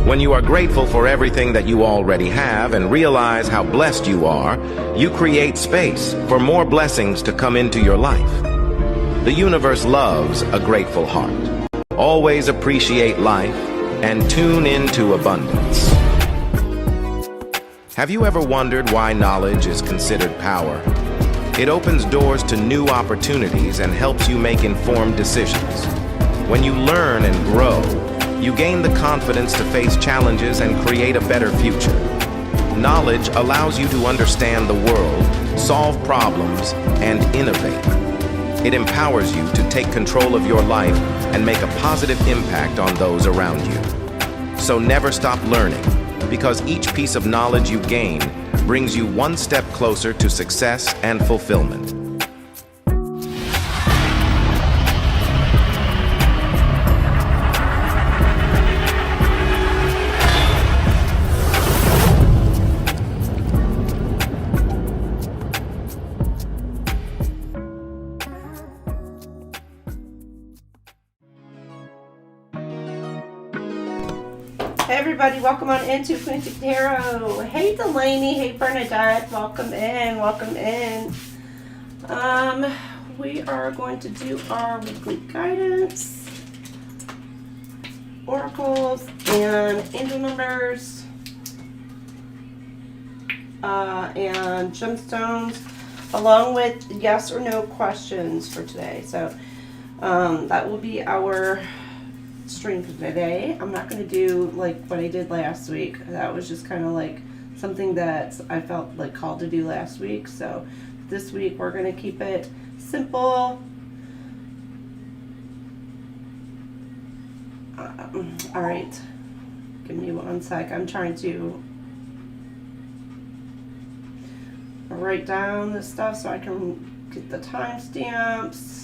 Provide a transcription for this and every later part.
When you are grateful for everything that you already have and realize how blessed you are, you create space for more blessings to come into your life. The universe loves a grateful heart. Always appreciate life and tune into abundance. Have you ever wondered why knowledge is considered power? It opens doors to new opportunities and helps you make informed decisions. When you learn and grow, you gain the confidence to face challenges and create a better future. Knowledge allows you to understand the world, solve problems, and innovate. It empowers you to take control of your life and make a positive impact on those around you. So never stop learning, because each piece of knowledge you gain brings you one step closer to success and fulfillment. Hey everybody, welcome on into QueenTiki Tarot. Hey Delaney, hey Bernadette, welcome in, welcome in. We are going to do our weekly guidance, oracles, and angel numbers, and gemstones, along with yes or no questions for today. So that will be our stream for today. I'm not going to do like what I did last week. That was just kind of like something that I felt like called to do last week. So this week we're going to keep it simple. All right, give me one sec. I'm trying to write down this stuff so I can get the timestamps.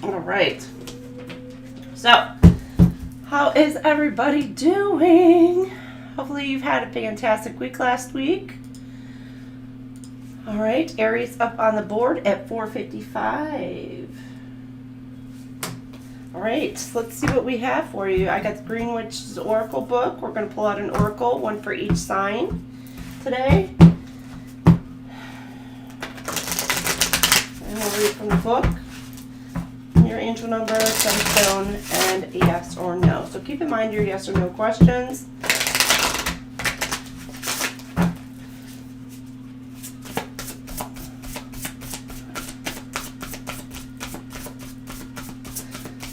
All right, so how is everybody doing? Hopefully you've had a fantastic week last week. All right, Aries up on the board at 4:55. All right, let's see what we have for you. I got the Green Witch's Oracle book. We're going to pull out an oracle, one for each sign today. And we'll read from the book. Your angel number, gemstone, and a yes or no. So keep in mind your yes or no questions.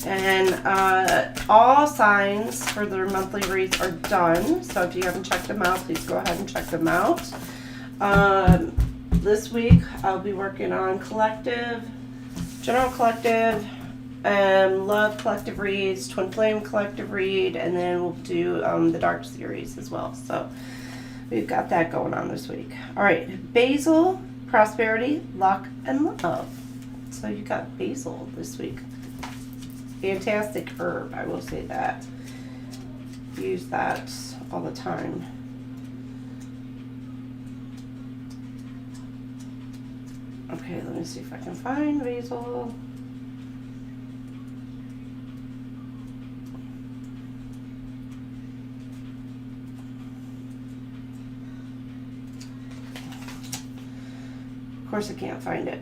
And all signs for their monthly reads are done. So if you haven't checked them out, please go ahead and check them out. This week I'll be working on collective, general collective, love collective reads, Twinflame collective read, and then we'll do the dark series as well. So we've got that going on this week. All right, basil, prosperity, luck, and love. So you got basil this week. Fantastic herb, I will say that. Use that all the time. Okay, let me see if I can find basil. Of course I can't find it.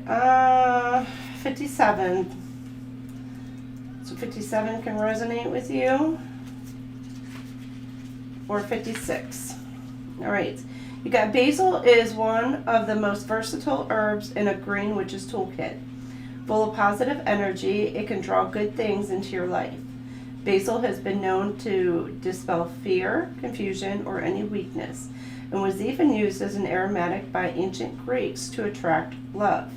57. So 57 can resonate with you. Or 56. All right. You got basil is one of the most versatile herbs in a Green Witch's toolkit. Full of positive energy, it can draw good things into your life. Basil has been known to dispel fear, confusion, or any weakness, and was even used as an aromatic by ancient Greeks to attract love.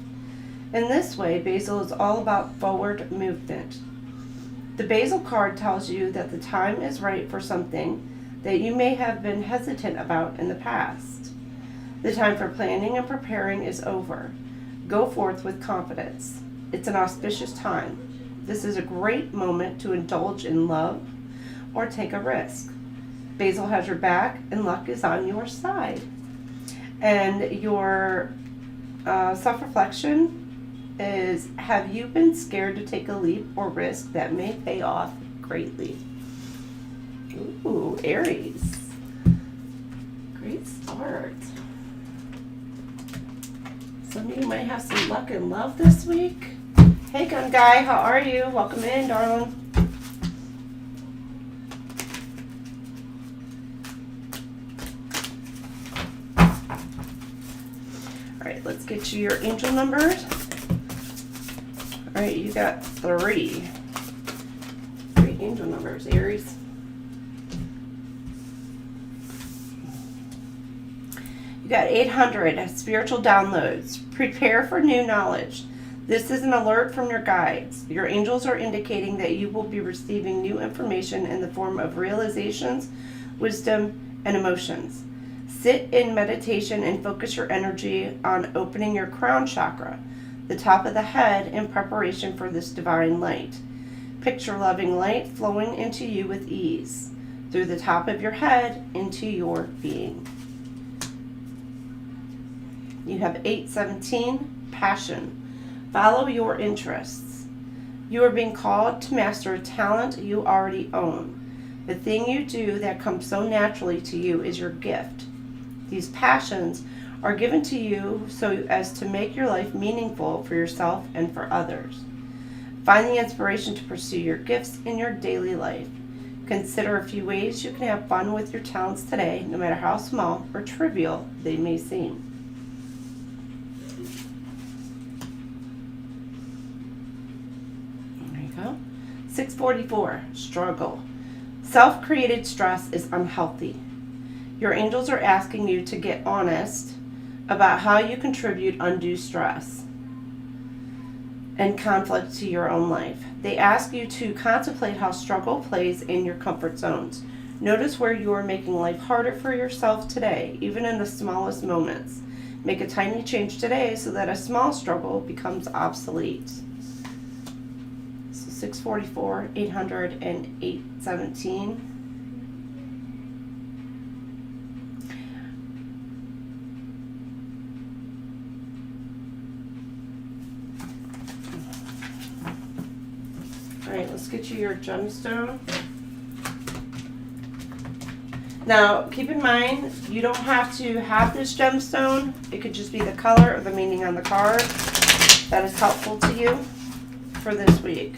In this way, basil is all about forward movement. The basil card tells you that the time is right for something that you may have been hesitant about in the past. The time for planning and preparing is over. Go forth with confidence. It's an auspicious time. This is a great moment to indulge in love or take a risk. Basil has your back and luck is on your side. And your self-reflection is, have you been scared to take a leap or risk that may pay off greatly? Ooh, Aries. Great start. Some of you might have some luck and love this week. Hey, gun guy, how are you? Welcome in, darling. All right, let's get you your angel numbers. All right, you got three angel numbers, Aries. You got 800 spiritual downloads. Prepare for new knowledge. This is an alert from your guides. Your angels are indicating that you will be receiving new information in the form of realizations, wisdom, and emotions. Sit in meditation and focus your energy on opening your crown chakra, the top of the head, in preparation for this divine light. Picture loving light flowing into you with ease, through the top of your head into your being. You have 817, passion. Follow your interests. You are being called to master a talent you already own. The thing you do that comes so naturally to you is your gift. These passions are given to you so as to make your life meaningful for yourself and for others. Find the inspiration to pursue your gifts in your daily life. Consider a few ways you can have fun with your talents today, no matter how small or trivial they may seem. There you go. 644, struggle. Self-created stress is unhealthy. Your angels are asking you to get honest about how you contribute undue stress and conflict to your own life. They ask you to contemplate how struggle plays in your comfort zones. Notice where you are making life harder for yourself today, even in the smallest moments. Make a tiny change today so that a small struggle becomes obsolete. So 644, 800, and 817. All right, let's get you your gemstone. Now, keep in mind, you don't have to have this gemstone. It could just be the color or the meaning on the card that is helpful to you for this week.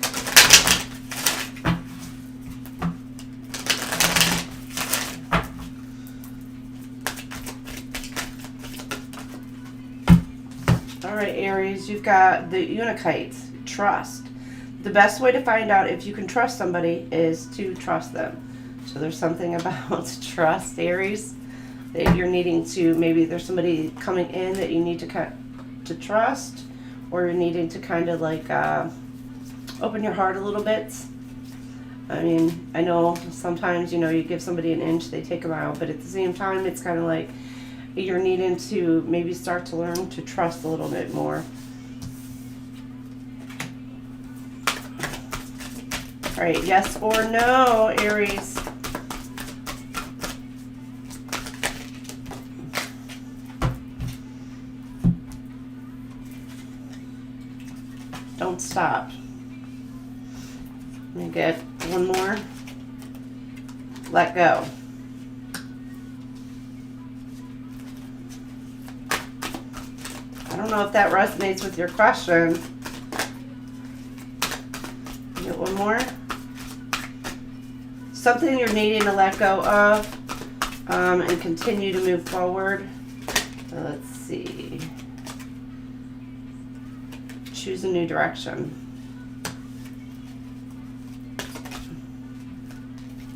All right, Aries, you've got the Untitled, trust. The best way to find out if you can trust somebody is to trust them. So there's something about trust, Aries, that you're needing to, maybe there's somebody coming in that you need to trust, or you're needing to kind of like open your heart a little bit. I mean, I know sometimes, you know, you give somebody an inch, they take a mile, but at the same time, it's kind of like you're needing to maybe start to learn to trust a little bit more. All right, yes or no, Aries? Don't stop. Let me get one more. Let go. I don't know if that resonates with your question. Get one more. Something you're needing to let go of and continue to move forward. Let's see. Choose a new direction.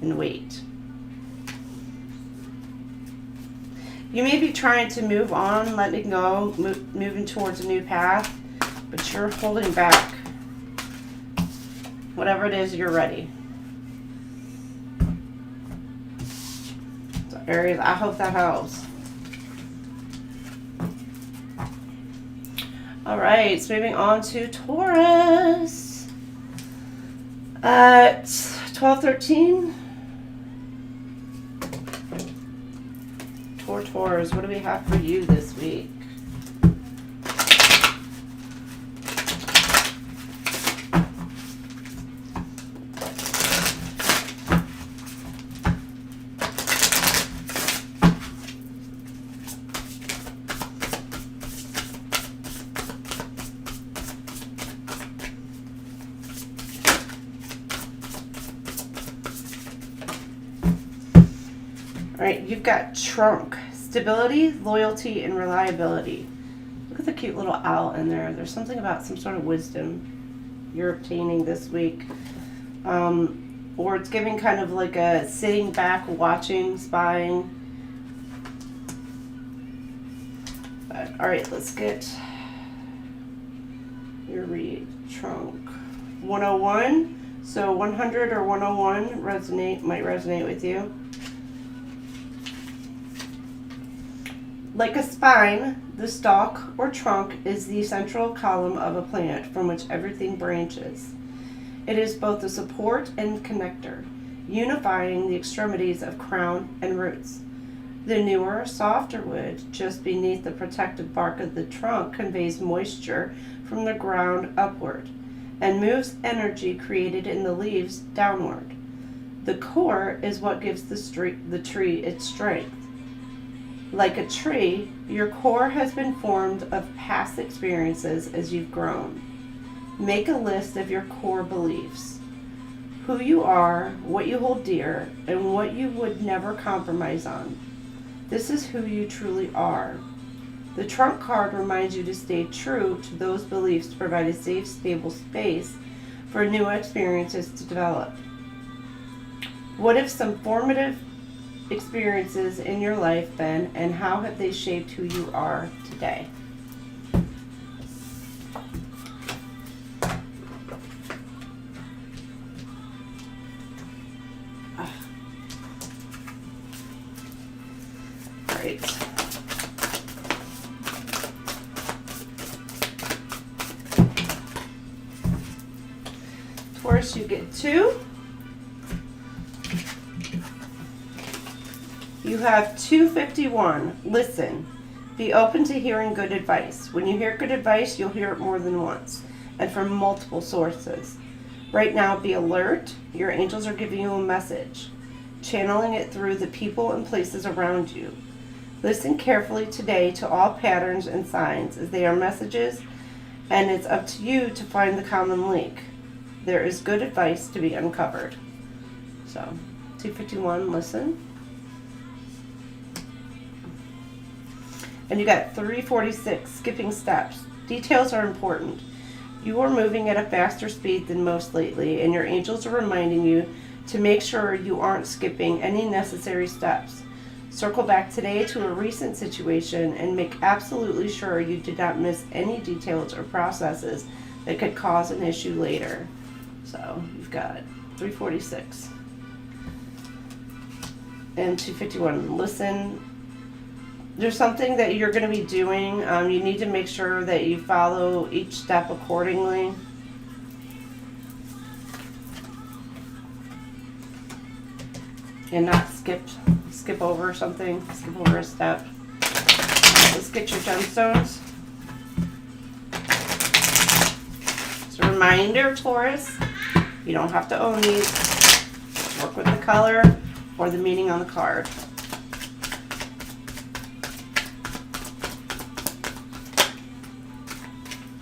And wait. You may be trying to move on, letting go, moving towards a new path, but you're holding back. Whatever it is, you're ready. So Aries, I hope that helps. All right, so moving on to Taurus. At 12:13. Taurus, what do we have for you this week? All right, you've got trunk, stability, loyalty, and reliability. Look at the cute little owl in there. There's something about some sort of wisdom you're obtaining this week. Or it's giving kind of like a sitting back, watching, spying. But, all right, let's get your read. Trunk 101. So 100 or 101 might resonate with you. Like a spine, the stalk or trunk is the central column of a plant from which everything branches. It is both a support and connector, unifying the extremities of crown and roots. The newer, softer wood just beneath the protective bark of the trunk conveys moisture from the ground upward and moves energy created in the leaves downward. The core is what gives the tree its strength. Like a tree, your core has been formed of past experiences as you've grown. Make a list of your core beliefs, who you are, what you hold dear, and what you would never compromise on. This is who you truly are. The trunk card reminds you to stay true to those beliefs to provide a safe, stable space for new experiences to develop. What if some formative experiences in your life been, and how have they shaped who you are today? All right. Taurus, you get 2. You have 251. Listen. Be open to hearing good advice. When you hear good advice, you'll hear it more than once and from multiple sources. Right now, be alert. Your angels are giving you a message, channeling it through the people and places around you. Listen carefully today to all patterns and signs as they are messages, and it's up to you to find the common link. There is good advice to be uncovered. So, 251, listen. And you got 346, skipping steps. Details are important. You are moving at a faster speed than most lately, and your angels are reminding you to make sure you aren't skipping any necessary steps. Circle back today to a recent situation and make absolutely sure you did not miss any details or processes that could cause an issue later. So you've got 346 and 251. Listen. There's something that you're going to be doing. You need to make sure that you follow each step accordingly. And not skip over something, skip over a step. Let's get your gemstones. Just a reminder, Taurus, you don't have to own these. Work with the color or the meaning on the card.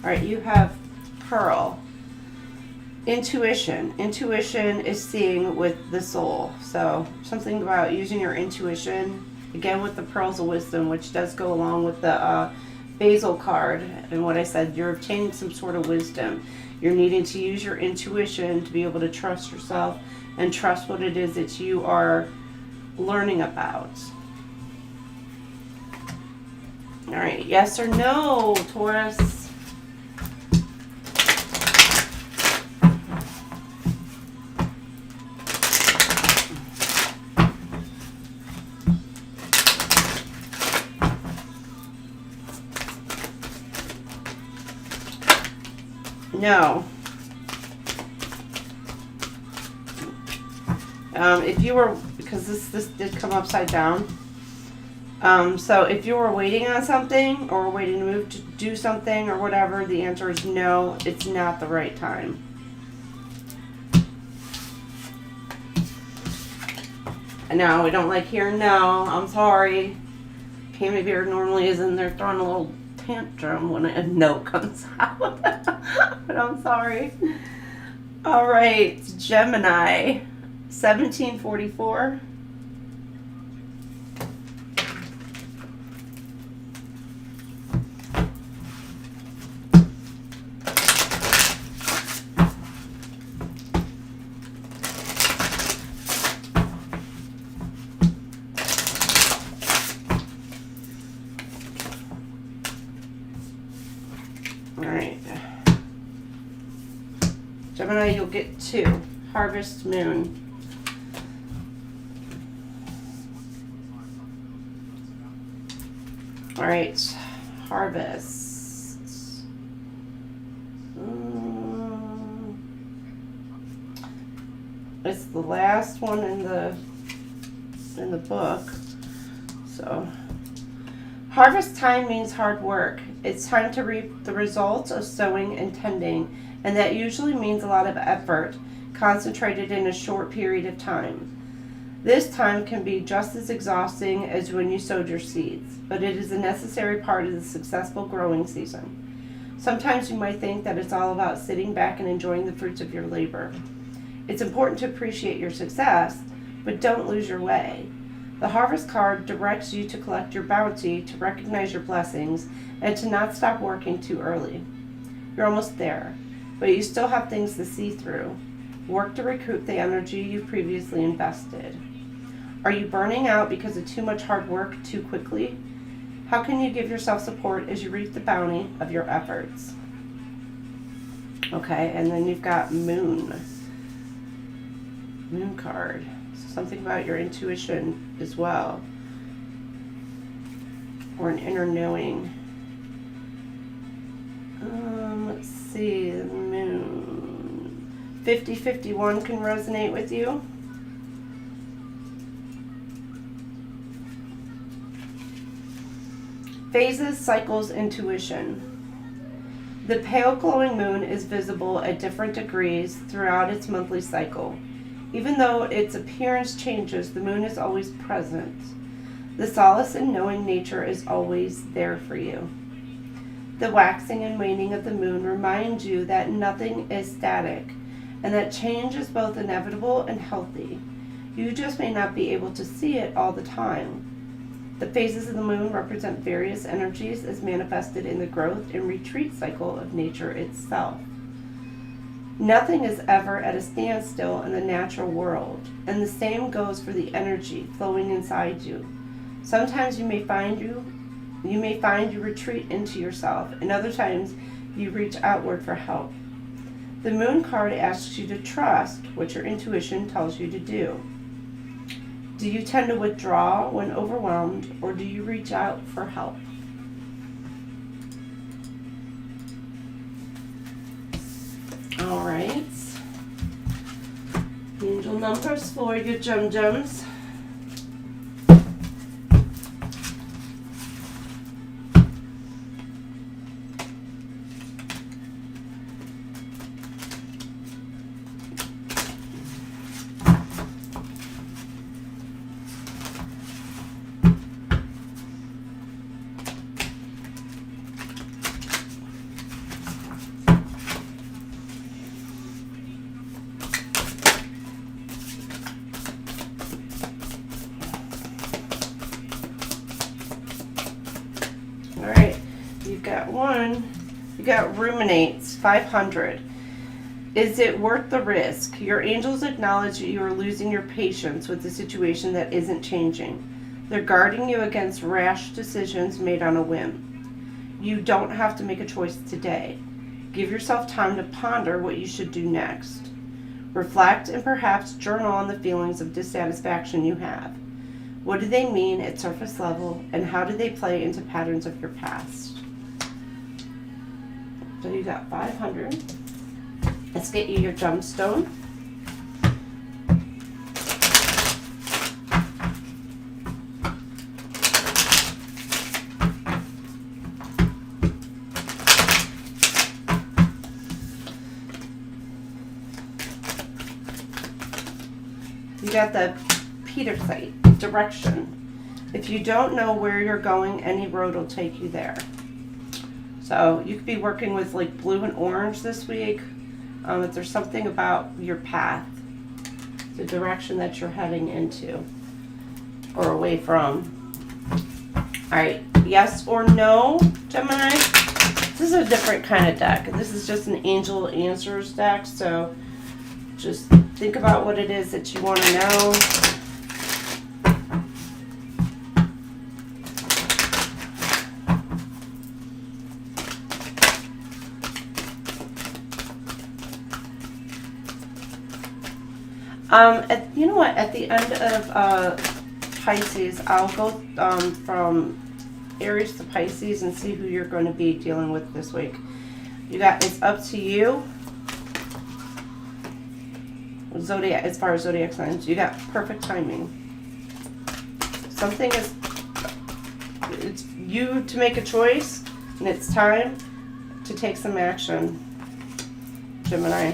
All right, you have Pearl. Intuition. Intuition is seeing with the soul. So something about using your intuition. Again, with the Pearls of Wisdom, which does go along with the Basil card. And what I said, you're obtaining some sort of wisdom. You're needing to use your intuition to be able to trust yourself and trust what it is that you are learning about. All right, yes or no, Taurus? No. If you were, because this did come upside down. So if you were waiting on something or waiting to move to do something or whatever, the answer is no, it's not the right time. No, we don't like hearing no. I'm sorry. Candy Bear normally is in there throwing a little tantrum when a no comes out. But I'm sorry. All right, Gemini, 1744. Gemini, you'll get 2. Harvest Moon. All right, Harvest. It's the last one in the book. So, harvest time means hard work. It's time to reap the results of sowing and tending. And that usually means a lot of effort concentrated in a short period of time. This time can be just as exhausting as when you sowed your seeds, but it is a necessary part of the successful growing season. Sometimes you might think that it's all about sitting back and enjoying the fruits of your labor. It's important to appreciate your success, but don't lose your way. The Harvest card directs you to collect your bounty, to recognize your blessings, and to not stop working too early. You're almost there. But you still have things to see through. Work to recoup the energy you've previously invested. Are you burning out because of too much hard work too quickly? How can you give yourself support as you reap the bounty of your efforts? Okay, and then you've got Moon. Moon card. So something about your intuition as well. Or an inner knowing. Let's see, the Moon. 50-51 can resonate with you. Phases, cycles, intuition. The pale glowing moon is visible at different degrees throughout its monthly cycle. Even though its appearance changes, the moon is always present. The solace in knowing nature is always there for you. The waxing and waning of the moon remind you that nothing is static and that change is both inevitable and healthy. You just may not be able to see it all the time. The phases of the moon represent various energies as manifested in the growth and retreat cycle of nature itself. Nothing is ever at a standstill in the natural world, and the same goes for the energy flowing inside you. Sometimes you may find you retreat into yourself, and other times you reach outward for help. The Moon card asks you to trust what your intuition tells you to do. Do you tend to withdraw when overwhelmed, or do you reach out for help? All right. Angel numbers for your gems. You got ruminates, 500. Is it worth the risk? Your angels acknowledge that you are losing your patience with the situation that isn't changing. They're guarding you against rash decisions made on a whim. You don't have to make a choice today. Give yourself time to ponder what you should do next. Reflect and perhaps journal on the feelings of dissatisfaction you have. What do they mean at surface level, and how do they play into patterns of your past? So you got 500. Let's get you your gemstone. You got the Peter site, direction. If you don't know where you're going, any road will take you there. So you could be working with like blue and orange this week. If there's something about your path, the direction that you're heading into or away from. All right, yes or no, Gemini? This is a different kind of deck. This is just an angel answers deck, so just think about what it is that you want to know. You know what? At the end of Pisces, I'll go from Aries to Pisces and see who you're going to be dealing with this week. You got it's up to you. Zodiac, as far as zodiac signs, you got perfect timing. Something is, it's you to make a choice, and it's time to take some action, Gemini.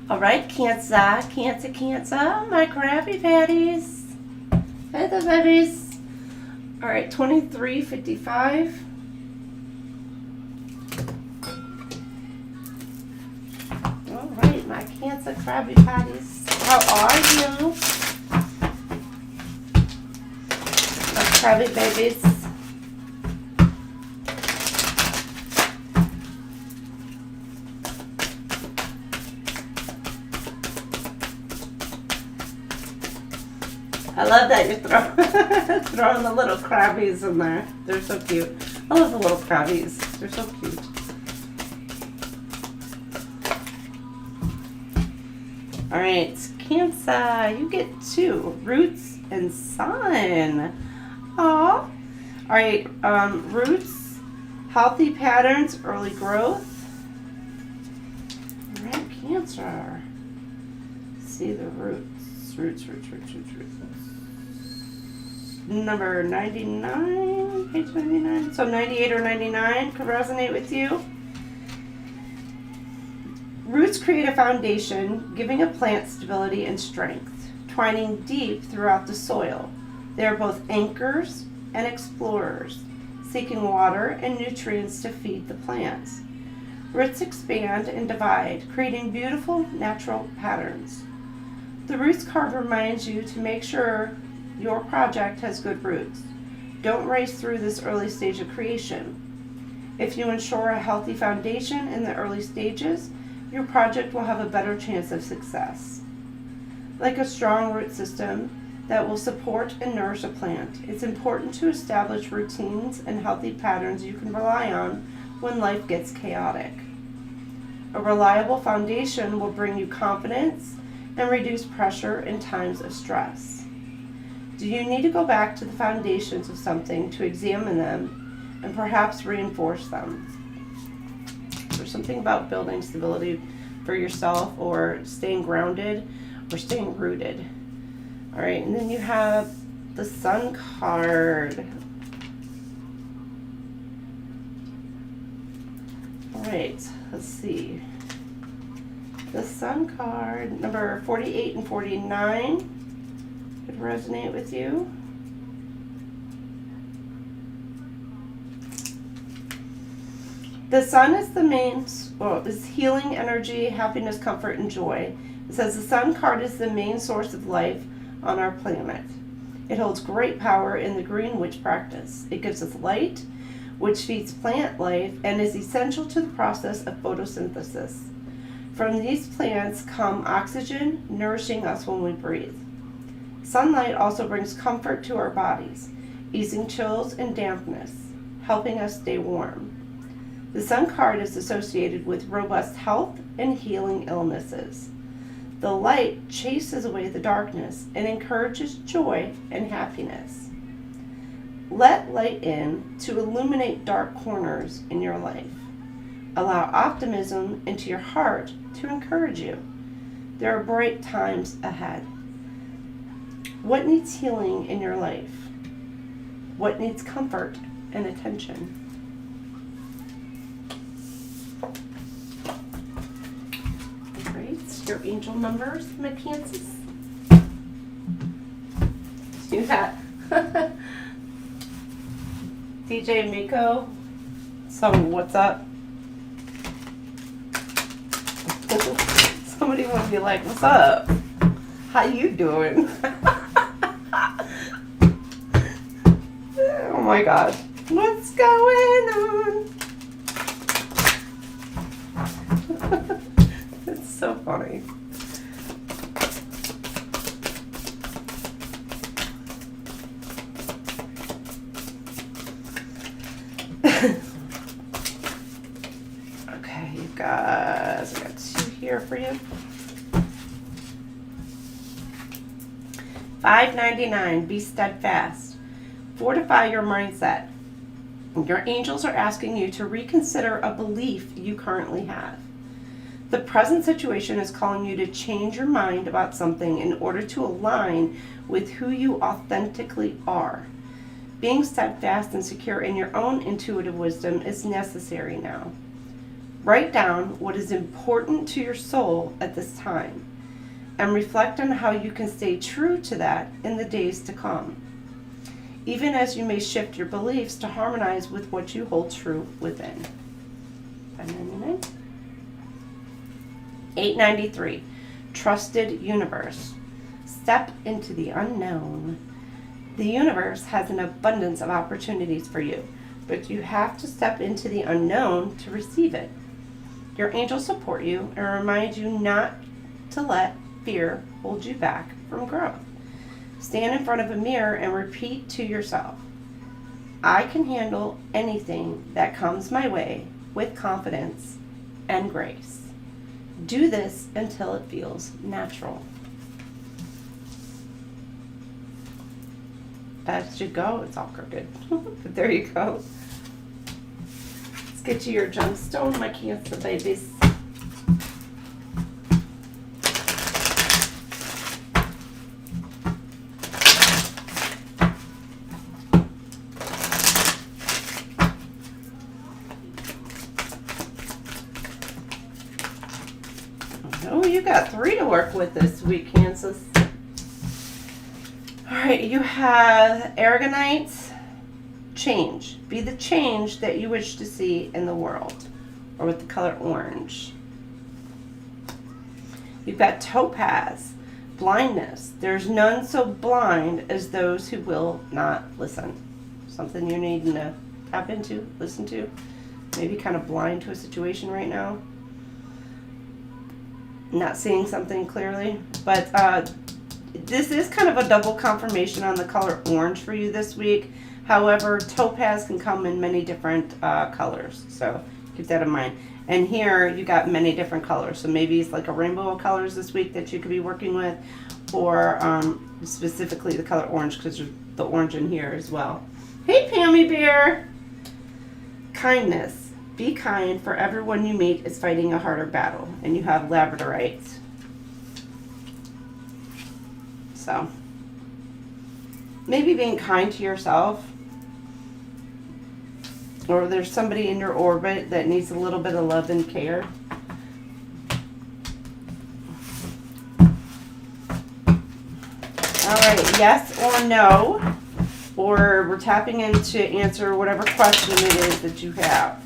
All right, Cancer, my Krabby Patties. Hey, the babies. All right, 2355. All right, my Cancer Krabby Patties. How are you? My Krabby babies. I love that you're throwing the little crabbies in there. They're so cute. I love the little crabbies. They're so cute. All right, Cancer, you get 2, roots and sun. Aw. All right, roots, healthy patterns, early growth. All right, Cancer. See the roots. Roots. Number 99, page 99. So 98 or 99 could resonate with you. Roots create a foundation, giving a plant stability and strength, twining deep throughout the soil. They are both anchors and explorers, seeking water and nutrients to feed the plants. Roots expand and divide, creating beautiful natural patterns. The roots card reminds you to make sure your project has good roots. Don't race through this early stage of creation. If you ensure a healthy foundation in the early stages, your project will have a better chance of success. Like a strong root system that will support and nourish a plant, it's important to establish routines and healthy patterns you can rely on when life gets chaotic. A reliable foundation will bring you confidence and reduce pressure in times of stress. Do you need to go back to the foundations of something to examine them and perhaps reinforce them? There's something about building stability for yourself or staying grounded or staying rooted. All right, and then you have the Sun card. All right, let's see. The Sun card, number 48 and 49, could resonate with you. The Sun is the main, is healing energy, happiness, comfort, and joy. It says the Sun card is the main source of life on our planet. It holds great power in the Green Witch practice. It gives us light, which feeds plant life and is essential to the process of photosynthesis. From these plants come oxygen, nourishing us when we breathe. Sunlight also brings comfort to our bodies, easing chills and dampness, helping us stay warm. The Sun card is associated with robust health and healing illnesses. The light chases away the darkness and encourages joy and happiness. Let light in to illuminate dark corners in your life. Allow optimism into your heart to encourage you. There are bright times ahead. What needs healing in your life? What needs comfort and attention? your angel numbers, my Kansas. You got DJ Miko. So what's up? Somebody want to be like, what's up? How you doing? Oh my gosh. What's going on? It's so funny. Okay, you guys, I got 2 here for you. $5.99. Be steadfast. Fortify your mindset. Your angels are asking you to reconsider a belief you currently have. The present situation is calling you to change your mind about something in order to align with who you authentically are. Being steadfast and secure in your own intuitive wisdom is necessary now. Write down what is important to your soul at this time and reflect on how you can stay true to that in the days to come, even as you may shift your beliefs to harmonize with what you hold true within. $5.99. $8.93. Trusted universe. Step into the unknown. The universe has an abundance of opportunities for you, but you have to step into the unknown to receive it. Your angels support you and remind you not to let fear hold you back from growth. Stand in front of a mirror and repeat to yourself, I can handle anything that comes my way with confidence and grace. Do this until it feels natural. That should go. It's all crooked. But there you go. Let's get you your gemstone, my Cancer babies. Oh, you got 3 to work with this week, Kansas. All right, you have Aragonite. Change. Be the change that you wish to see in the world, or with the color orange. You've got Topaz. Blindness. There's none so blind as those who will not listen. Something you're needing to tap into, listen to. Maybe kind of blind to a situation right now. Not seeing something clearly, but this is kind of a double confirmation on the color orange for you this week. However, topaz can come in many different colors, so keep that in mind. And here you got many different colors, so maybe it's like a rainbow of colors this week that you could be working with, or specifically the color orange, because there's the orange in here as well. Hey, Pammy Bear! Kindness. Be kind, for everyone you meet is fighting a harder battle. And you have labradorite. So, maybe being kind to yourself. Or there's somebody in your orbit that needs a little bit of love and care. Alright, yes or no. Or we're tapping in to answer whatever question it is that you have.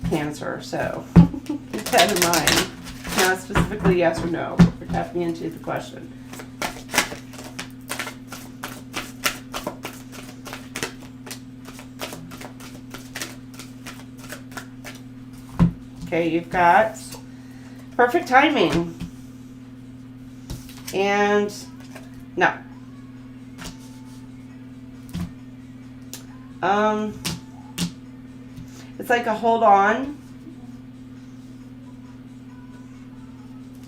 Cancer, so keep that in mind. Not specifically yes or no, but we're tapping into the question. Okay, you've got perfect timing. And no. It's like a hold on.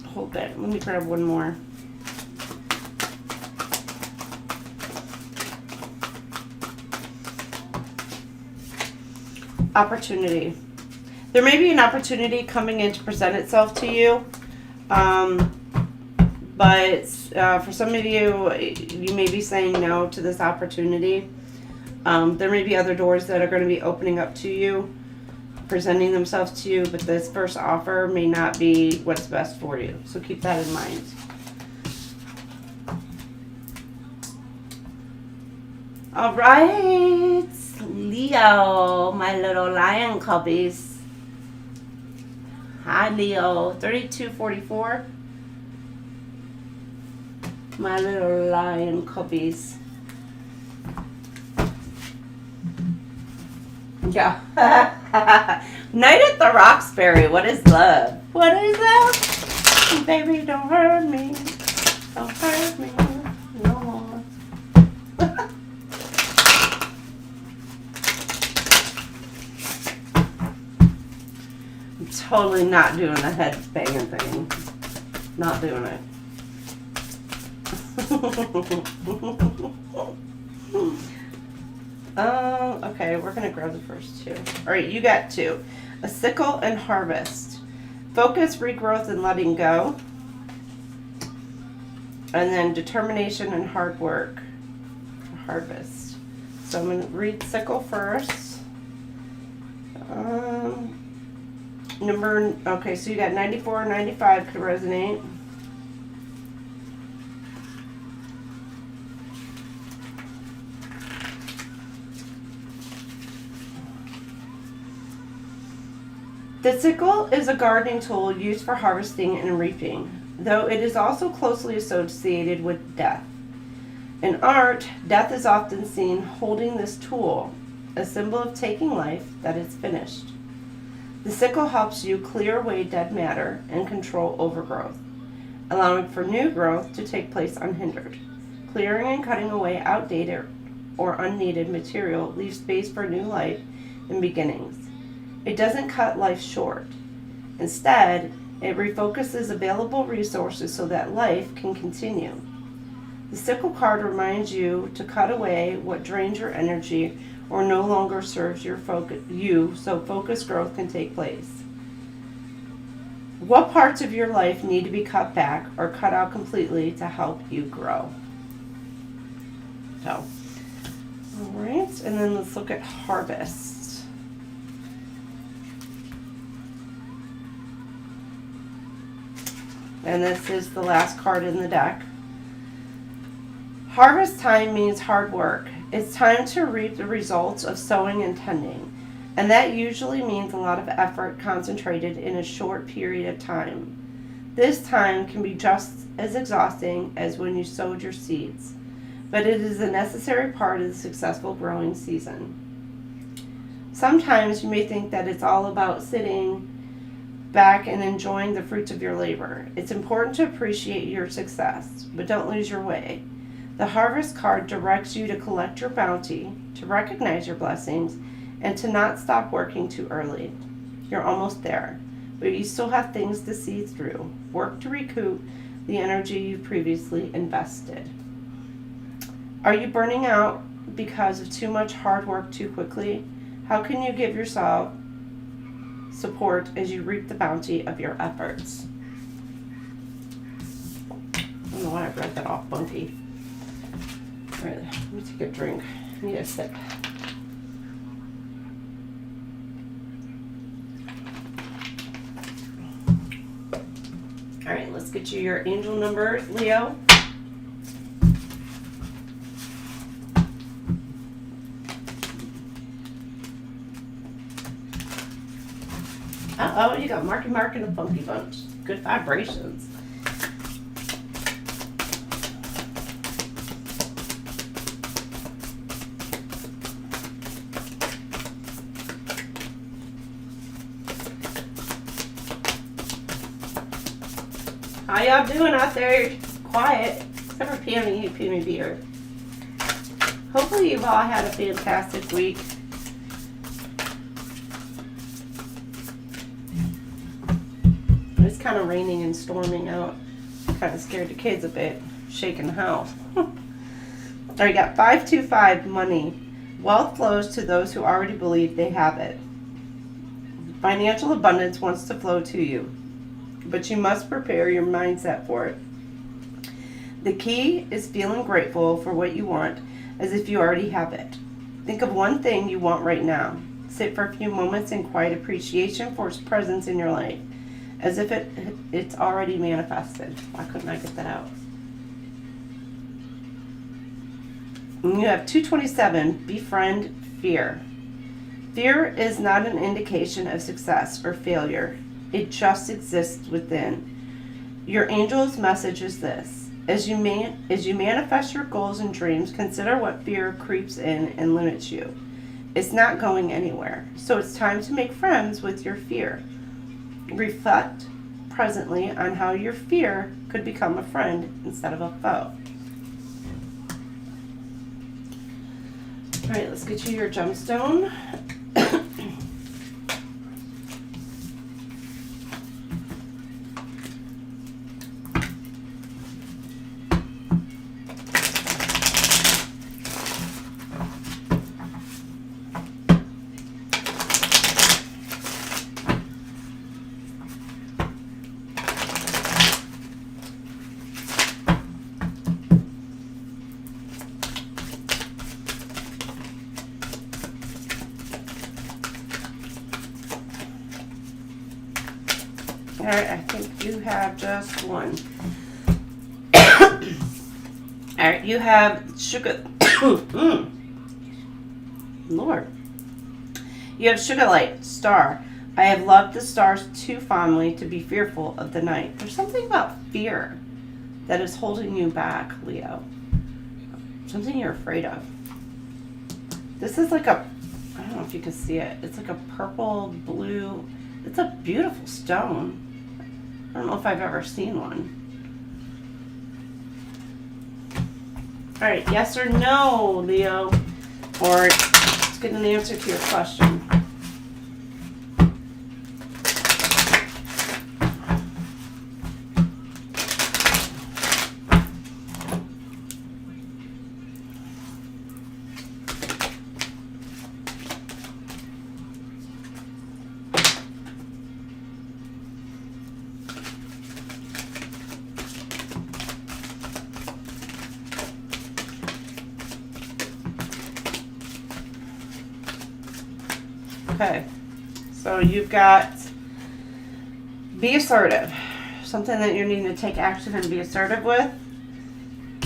Hold that. Let me grab one more. Opportunity. There may be an opportunity coming in to present itself to you. But for some of you, you may be saying no to this opportunity. There may be other doors that are going to be opening up to you presenting themselves to you, but this first offer may not be what's best for you. So keep that in mind. All right, Leo, my little lion cubbies. Hi, Leo, 3244. My little lion cubbies. Yeah. Night at the Roxbury. What is love? What is love? Baby, don't hurt me. Don't hurt me no more. I'm totally not doing the head banging thing. Not doing it. Okay, we're going to grab the first two. All right, you got two. A sickle and harvest. Focus, regrowth, and letting go. And then determination and hard work. Harvest. So I'm going to read sickle first. Okay, so you got 94, 95 could resonate. The sickle is a gardening tool used for harvesting and reaping, though it is also closely associated with death. In art, death is often seen holding this tool, a symbol of taking life that is finished. The sickle helps you clear away dead matter and control overgrowth, allowing for new growth to take place unhindered. Clearing and cutting away outdated or unneeded material leaves space for new life and beginnings. It doesn't cut life short. Instead, it refocuses available resources so that life can continue. The sickle card reminds you to cut away what drains your energy or no longer serves you so focused growth can take place. What parts of your life need to be cut back or cut out completely to help you grow? So, all right, and then let's look at harvest. And this is the last card in the deck. Harvest time means hard work. It's time to reap the results of sowing and tending. And that usually means a lot of effort concentrated in a short period of time. This time can be just as exhausting as when you sowed your seeds, but it is a necessary part of the successful growing season. Sometimes you may think that it's all about sitting back and enjoying the fruits of your labor. It's important to appreciate your success, but don't lose your way. The harvest card directs you to collect your bounty, to recognize your blessings, and to not stop working too early. You're almost there, but you still have things to see through. Work to recoup the energy you previously invested. Are you burning out because of too much hard work too quickly? How can you give yourself support as you reap the bounty of your efforts? I don't know why I read that off funky. All right, let me take a drink. I need a sip. All right, let's get you your angel numbers, Leo. Uh-oh, you got Marky Mark and a Funky Bunch. Good vibrations. How y'all doing out there? Quiet. Except for Pammy Beer. Hopefully you've all had a fantastic week. It's kind of raining and storming out. Kind of scared the kids a bit. Shaking the house. All right, got 525, money. Wealth flows to those who already believe they have it. Financial abundance wants to flow to you, but you must prepare your mindset for it. The key is feeling grateful for what you want as if you already have it. Think of one thing you want right now. Sit for a few moments in quiet appreciation for its presence in your life, as if it's already manifested. Why couldn't I get that out? And you have 227, befriend fear. Fear is not an indication of success or failure. It just exists within. Your angel's message is this. As you manifest your goals and dreams, consider what fear creeps in and limits you. It's not going anywhere. So it's time to make friends with your fear. Reflect presently on how your fear could become a friend instead of a foe. All right, let's get you your gemstone. All right, I think you have just one. All right, you have sugar. Lord. You have sugar light, star. I have loved the stars too fondly to be fearful of the night. There's something about fear that is holding you back, Leo. Something you're afraid of. This is like a, I don't know if you can see it. It's like a purple, blue. It's a beautiful stone. I don't know if I've ever seen one. All right, yes or no, Leo? Or let's get an answer to your question. Okay, so you've got be assertive, something that you're needing to take action and be assertive with.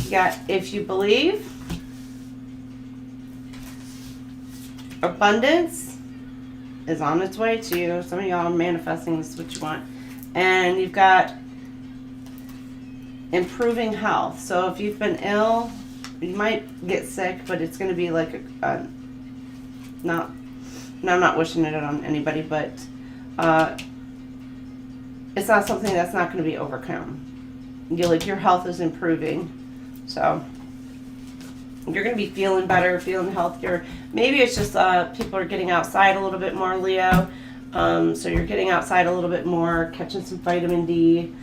You got if you believe, abundance is on its way to you. Some of y'all are manifesting this is what you want. And you've got improving health. So if you've been ill, you might get sick, but it's going to be like I'm not wishing it on anybody, but it's not something that's not going to be overcome. Your health is improving, so you're going to be feeling better, feeling healthier. Maybe it's just people are getting outside a little bit more, Leo. So you're getting outside a little bit more, catching some vitamin D,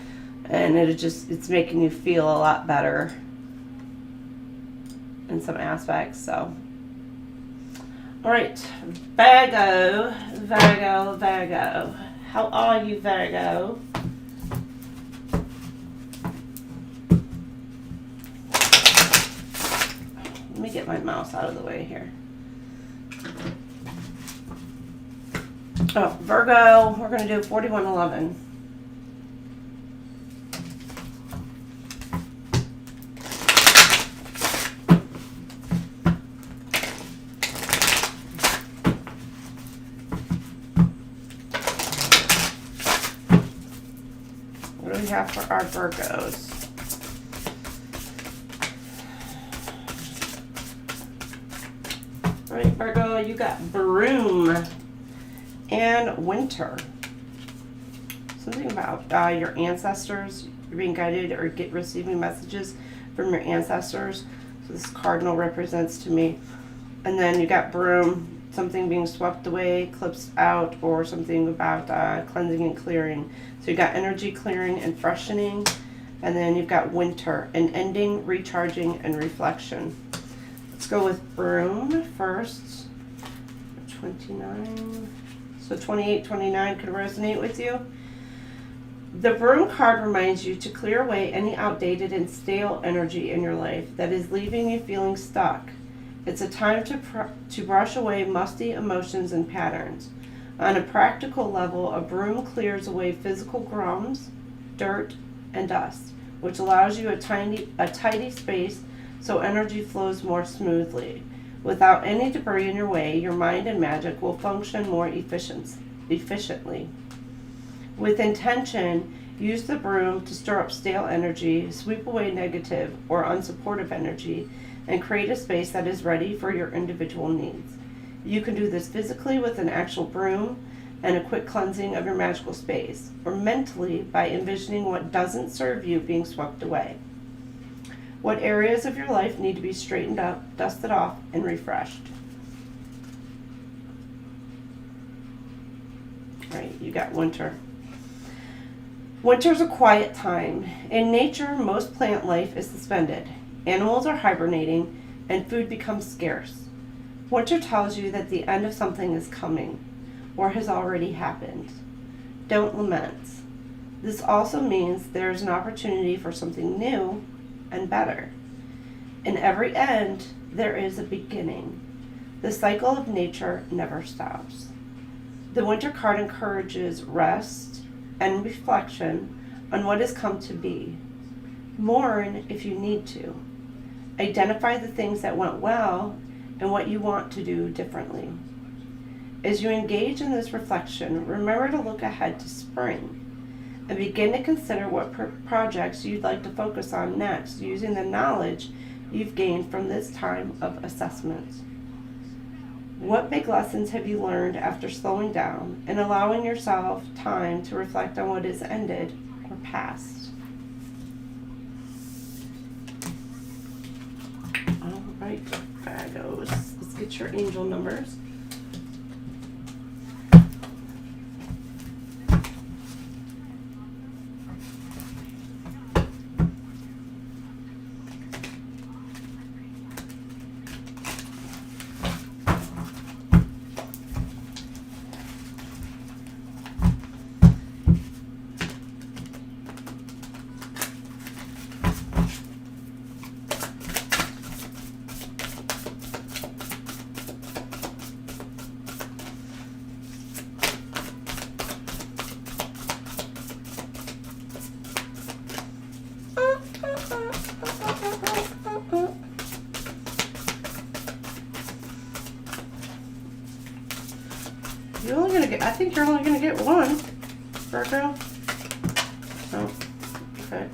and it's making you feel a lot better in some aspects. So. All right, Virgo. How are you, Virgo? Let me get my mouse out of the way here. Oh, Virgo, we're going to do 4111. What do we have for our Virgos? All right, Virgo, you got broom and winter. Something about your ancestors. You're being guided or receiving messages from your ancestors. So this cardinal represents to me. And then you got broom, something being swept away, clipped out, or something about cleansing and clearing. So you got energy clearing and freshening. And then you've got winter, an ending, recharging, and reflection. Let's go with broom first. 29. So 28, 29 could resonate with you. The broom card reminds you to clear away any outdated and stale energy in your life that is leaving you feeling stuck. It's a time to brush away musty emotions and patterns. On a practical level, a broom clears away physical crumbs, dirt, and dust, which allows you a tidy space so energy flows more smoothly. Without any debris in your way, your mind and magic will function more efficiently. With intention, use the broom to stir up stale energy, sweep away negative or unsupportive energy, and create a space that is ready for your individual needs. You can do this physically with an actual broom and a quick cleansing of your magical space, or mentally by envisioning what doesn't serve you being swept away. What areas of your life need to be straightened up, dusted off, and refreshed? All right, you got winter. Winter's a quiet time. In nature, most plant life is suspended. Animals are hibernating, and food becomes scarce. Winter tells you that the end of something is coming, or has already happened. Don't lament. This also means there is an opportunity for something new and better. In every end, there is a beginning. The cycle of nature never stops. The winter card encourages rest and reflection on what has come to be. Mourn if you need to. Identify the things that went well and what you want to do differently. As you engage in this reflection, remember to look ahead to spring and begin to consider what projects you'd like to focus on next using the knowledge you've gained from this time of assessment. What big lessons have you learned after slowing down and allowing yourself time to reflect on what is ended or past? All right, Virgos, let's get your angel numbers. I think you're only going to get one, Virgo. Oh, okay.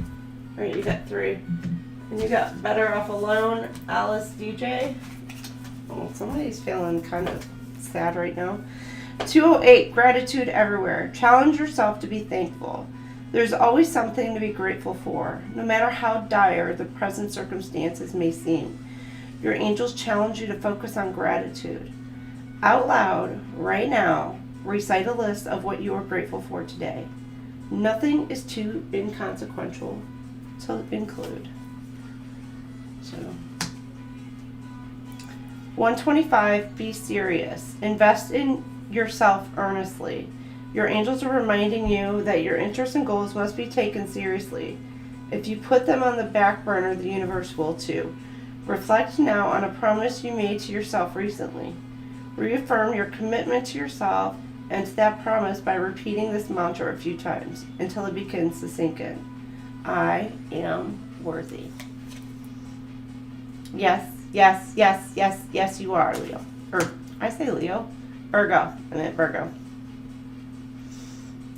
All right, you got 3. And you got Better Off Alone, Alice DJ. Oh, somebody's feeling kind of sad right now. 208, Gratitude Everywhere. Challenge yourself to be thankful. There's always something to be grateful for, no matter how dire the present circumstances may seem. Your angels challenge you to focus on gratitude. Out loud, right now, recite a list of what you are grateful for today. Nothing is too inconsequential to include. So, 125, be serious. Invest in yourself earnestly. Your angels are reminding you that your interests and goals must be taken seriously. If you put them on the back burner, the universe will too. Reflect now on a promise you made to yourself recently. Reaffirm your commitment to yourself and to that promise by repeating this mantra a few times until it begins to sink in. I am worthy. Yes, yes, yes, yes, yes, you are, Leo. I say Leo. Virgo. I meant Virgo.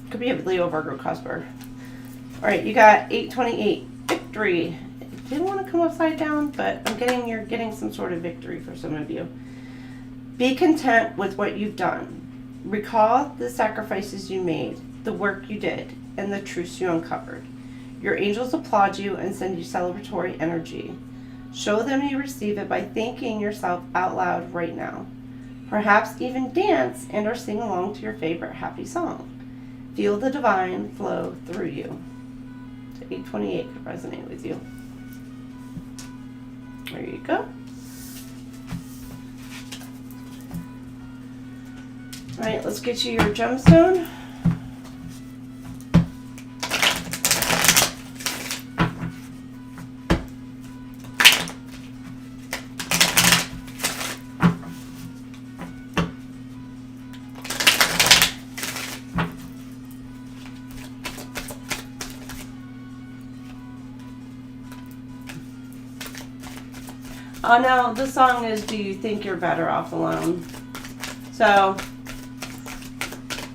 Could be a Leo Virgo cusper. All right, you got 828, victory. It didn't want to come upside down, but you're getting some sort of victory for some of you. Be content with what you've done. Recall the sacrifices you made, the work you did, and the truths you uncovered. Your angels applaud you and send you celebratory energy. Show them you receive it by thanking yourself out loud right now. Perhaps even dance and or sing along to your favorite happy song. Feel the divine flow through you. So 828 could resonate with you. There you go. All right, let's get you your gemstone. Oh no, the song is Do You Think You're Better Off Alone? So,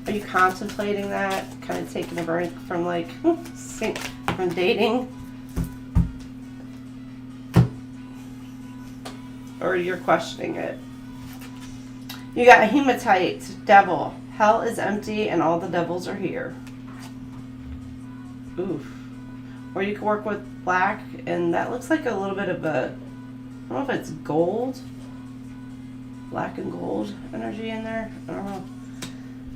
are you contemplating that? Kind of taking a break from like, from dating? Or you're questioning it? You got a hematite, devil. Hell is empty and all the devils are here. Oof. Or you can work with black, and that looks like a little bit of a, I don't know if it's gold. Black and gold energy in there. I don't know.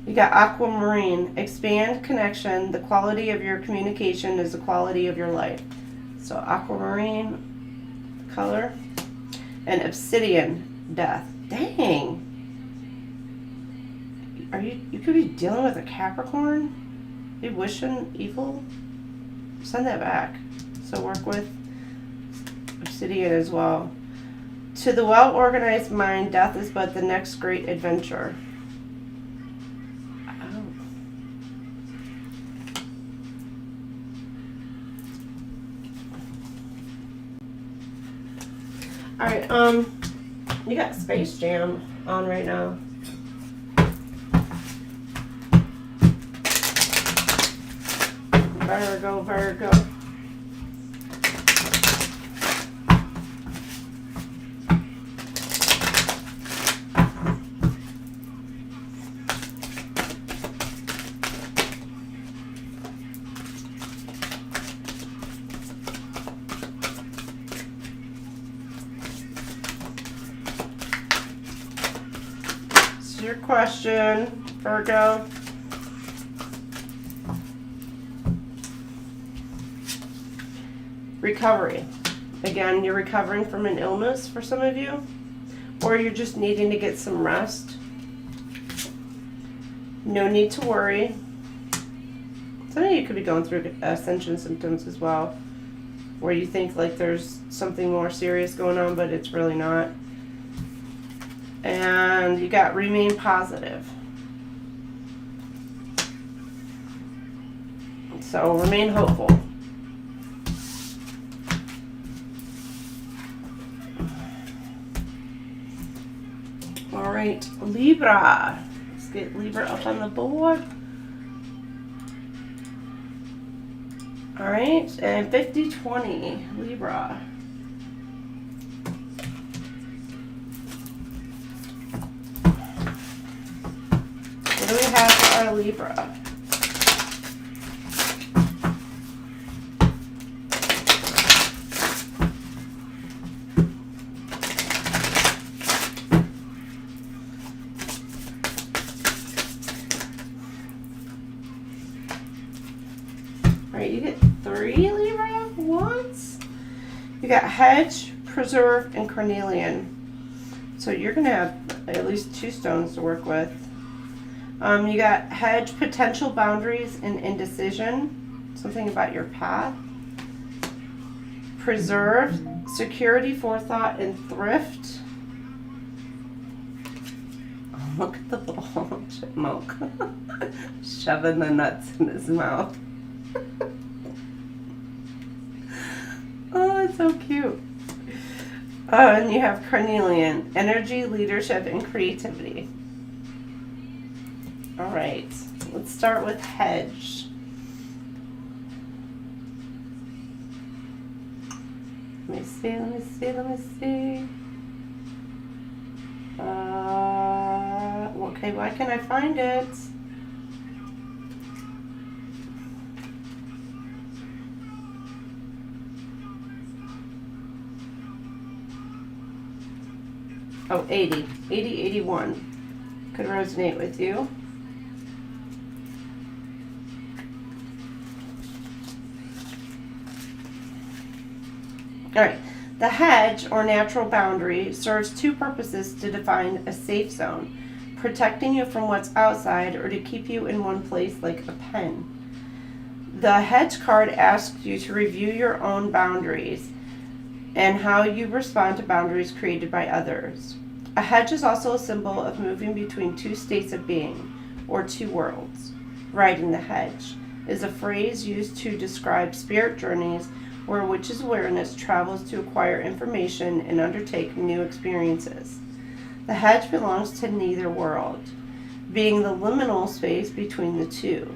You got aquamarine. Expand connection. The quality of your communication is the quality of your life. So aquamarine color. And obsidian, death. Dang. You could be dealing with a Capricorn? Be wishing evil? Send that back. So work with obsidian as well. To the well-organized mind, death is but the next great adventure. Oh. Alright, you got Space Jam on right now. Virgo, Virgo. This is your question, Virgo. Recovery. Again, you're recovering from an illness for some of you, or you're just needing to get some rest. No need to worry. Some of you could be going through ascension symptoms as well, where you think like there's something more serious going on, but it's really not. And you got remain positive. So remain hopeful. All right, Libra. Let's get Libra up on the board. All right, and 50-20, Libra. What do we have for our Libra? Alright, you get 3 Libra once. You got hedge, preserve, and carnelian. So you're going to have at least 2 stones to work with. You got hedge, potential boundaries, and indecision. Something about your path. Preserve, security, forethought, and thrift. Oh, look at the little chipmunk shoving the nuts in his mouth. Oh, it's so cute. And you have carnelian, energy, leadership, and creativity. All right, let's start with hedge. Let me see. Okay, why can't I find it? Oh, 80, 81 could resonate with you. All right, the hedge or natural boundary serves 2 purposes to define a safe zone, protecting you from what's outside or to keep you in one place like a pen. The hedge card asks you to review your own boundaries and how you respond to boundaries created by others. A hedge is also a symbol of moving between 2 states of being, or 2 worlds. Riding the hedge is a phrase used to describe spirit journeys where a witch's awareness travels to acquire information and undertake new experiences. The hedge belongs to neither world, being the liminal space between the two.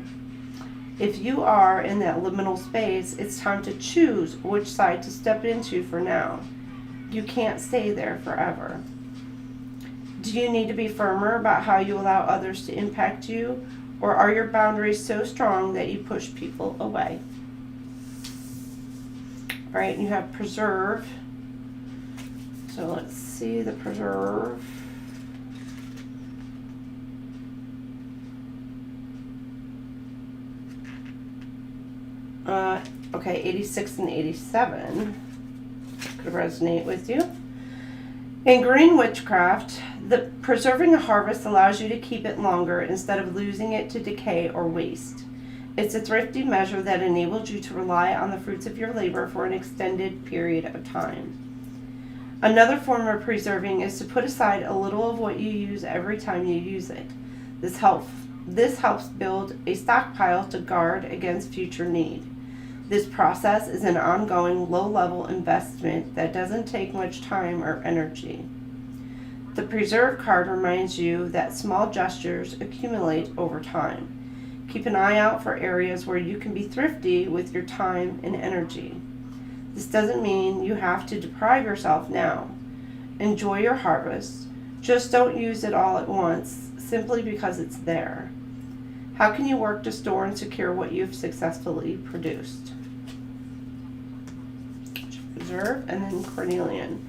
If you are in that liminal space, it's time to choose which side to step into for now. You can't stay there forever. Do you need to be firmer about how you allow others to impact you, or are your boundaries so strong that you push people away? All right, and you have preserve. So let's see the preserve. Okay, 86 and 87 could resonate with you. In green witchcraft, the preserving a harvest allows you to keep it longer instead of losing it to decay or waste. It's a thrifty measure that enables you to rely on the fruits of your labor for an extended period of time. Another form of preserving is to put aside a little of what you use every time you use it. This helps build a stockpile to guard against future need. This process is an ongoing, low-level investment that doesn't take much time or energy. The Preserve card reminds you that small gestures accumulate over time. Keep an eye out for areas where you can be thrifty with your time and energy. This doesn't mean you have to deprive yourself now. Enjoy your harvest. Just don't use it all at once, simply because it's there. How can you work to store and secure what you've successfully produced? Preserve, and then Carnelian.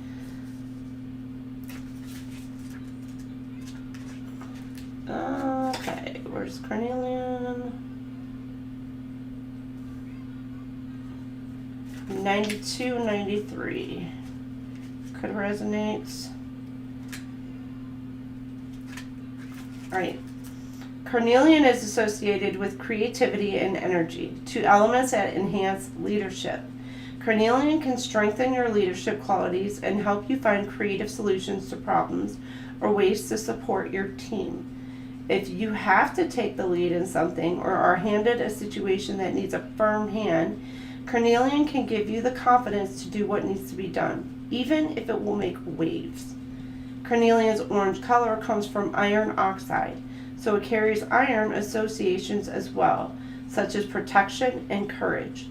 Okay, where's Carnelian? 92, 93. Could resonate. All right. Carnelian is associated with creativity and energy, two elements that enhance leadership. Carnelian can strengthen your leadership qualities and help you find creative solutions to problems or ways to support your team. If you have to take the lead in something or are handed a situation that needs a firm hand, Carnelian can give you the confidence to do what needs to be done, even if it will make waves. Carnelian's orange color comes from iron oxide, so it carries iron associations as well, such as protection and courage.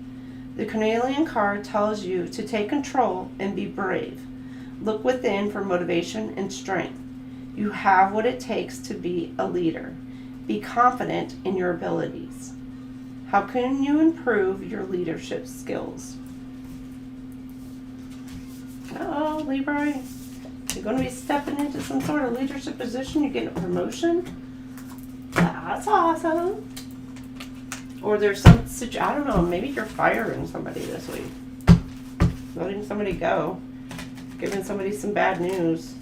The Carnelian card tells you to take control and be brave. Look within for motivation and strength. You have what it takes to be a leader. Be confident in your abilities. How can you improve your leadership skills? Oh, Libra, you're going to be stepping into some sort of leadership position. You're getting a promotion. That's awesome. Or there's some, I don't know, maybe you're firing somebody this week. Letting somebody go. Giving somebody some bad news.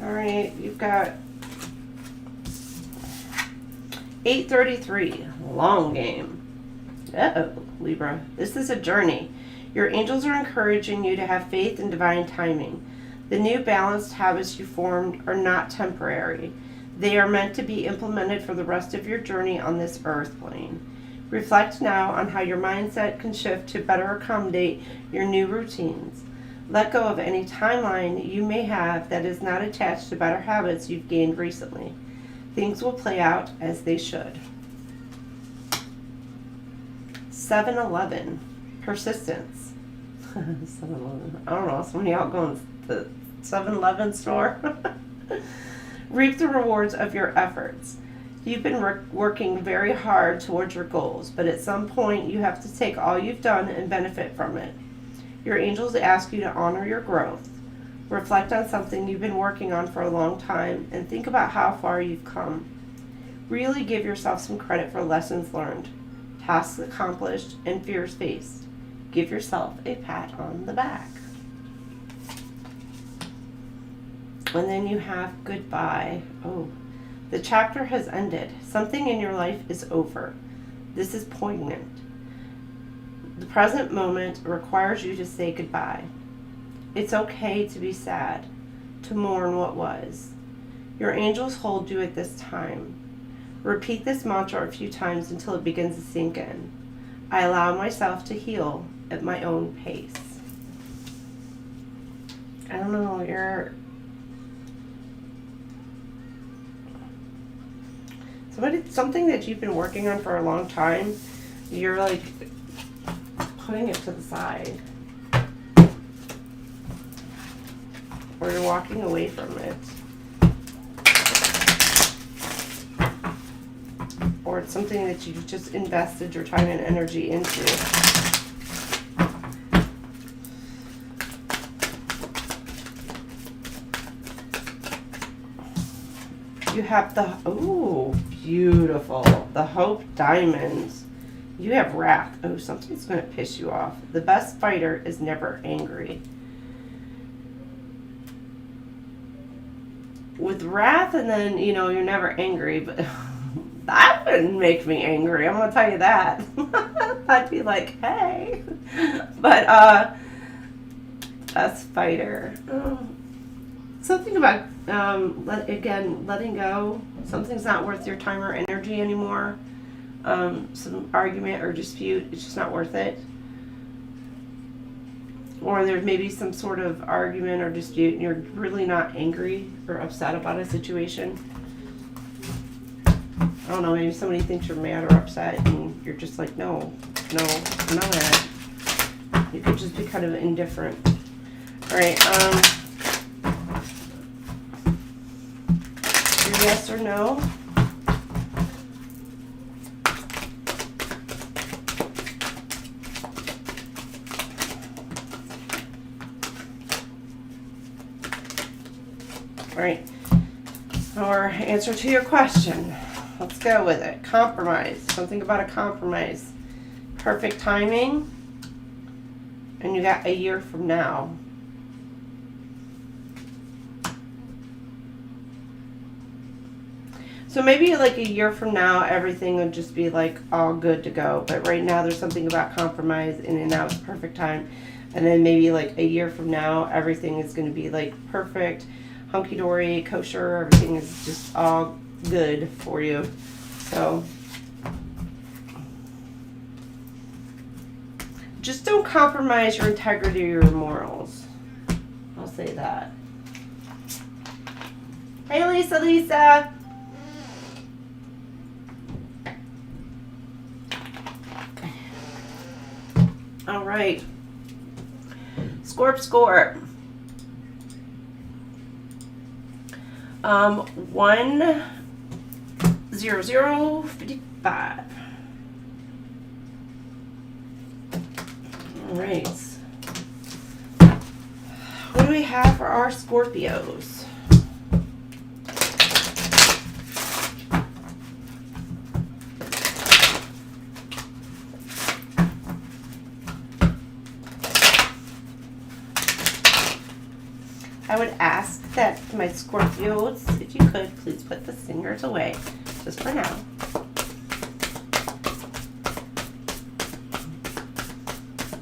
Alright, you've got 833, long game. Uh-oh, Libra. This is a journey. Your angels are encouraging you to have faith in divine timing. The new balanced habits you formed are not temporary. They are meant to be implemented for the rest of your journey on this earth plane. Reflect now on how your mindset can shift to better accommodate your new routines. Let go of any timeline you may have that is not attached to better habits you've gained recently. Things will play out as they should. 7-Eleven, persistence. 7-Eleven. I don't know, some of y'all going to the 7-Eleven store. Reap the rewards of your efforts. You've been working very hard towards your goals, but at some point you have to take all you've done and benefit from it. Your angels ask you to honor your growth. Reflect on something you've been working on for a long time and think about how far you've come. Really give yourself some credit for lessons learned, tasks accomplished, and fears faced. Give yourself a pat on the back. And then you have goodbye. Oh, the chapter has ended. Something in your life is over. This is poignant. The present moment requires you to say goodbye. It's okay to be sad, to mourn what was. Your angels hold you at this time. Repeat this mantra a few times until it begins to sink in. I allow myself to heal at my own pace. I don't know, something that you've been working on for a long time, you're like putting it to the side. Or you're walking away from it. Or it's something that you've just invested your time and energy into. You have the, oh, beautiful. The Hope Diamonds. You have Wrath. Oh, something's going to piss you off. The best fighter is never angry. With Wrath, and then, you know, you're never angry, but that wouldn't make me angry. I'm going to tell you that. I'd be like, hey. But, best fighter. Something about, letting go. Something's not worth your time or energy anymore. Some argument or dispute, it's just not worth it. Or there's maybe some sort of argument or dispute and you're really not angry or upset about a situation. I don't know, maybe somebody thinks you're mad or upset and you're just like, no, I'm not mad. You could just be kind of indifferent. Alright, yes or no? All right, our answer to your question. Let's go with it. Compromise. Something about a compromise. Perfect timing. And you got a year from now. So maybe like a year from now, everything would just be like all good to go. But right now there's something about compromise and now it's perfect time. And then maybe like a year from now, everything is going to be like perfect, hunky-dory, kosher. Everything is just all good for you. So just don't compromise your integrity or your morals. I'll say that. Hey, Lisa. All right. Scorp. 10055. All right. What do we have for our Scorpios? I would ask that my Scorpios, if you could, please put the singers away, just for now.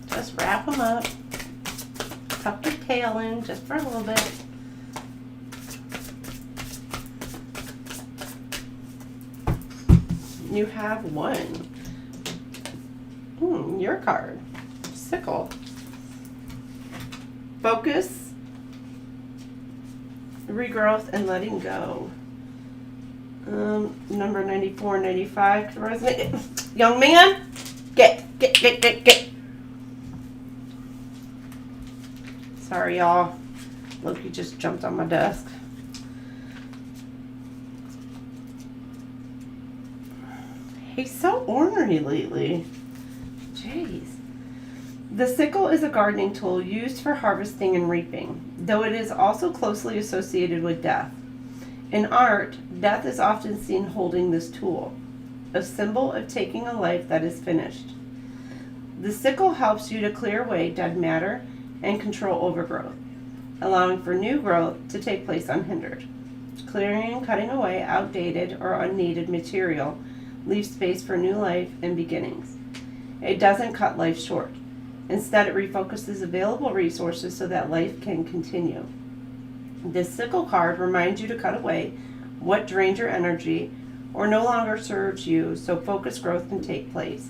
Just wrap them up. Tuck your tail in just for a little bit. You have one. Your card. Sickle. Focus. Regrowth and letting go. Number 94 and 95 can resonate. Young man, get. Sorry, y'all. Loki just jumped on my desk. He's so ornery lately. Jeez. The sickle is a gardening tool used for harvesting and reaping, though it is also closely associated with death. In art, death is often seen holding this tool, a symbol of taking a life that is finished. The sickle helps you to clear away dead matter and control overgrowth. allowing for new growth to take place unhindered. Clearing and cutting away outdated or unneeded material leaves space for new life and beginnings. It doesn't cut life short. Instead, it refocuses available resources so that life can continue. This sickle card reminds you to cut away what drains your energy or no longer serves you so focused growth can take place.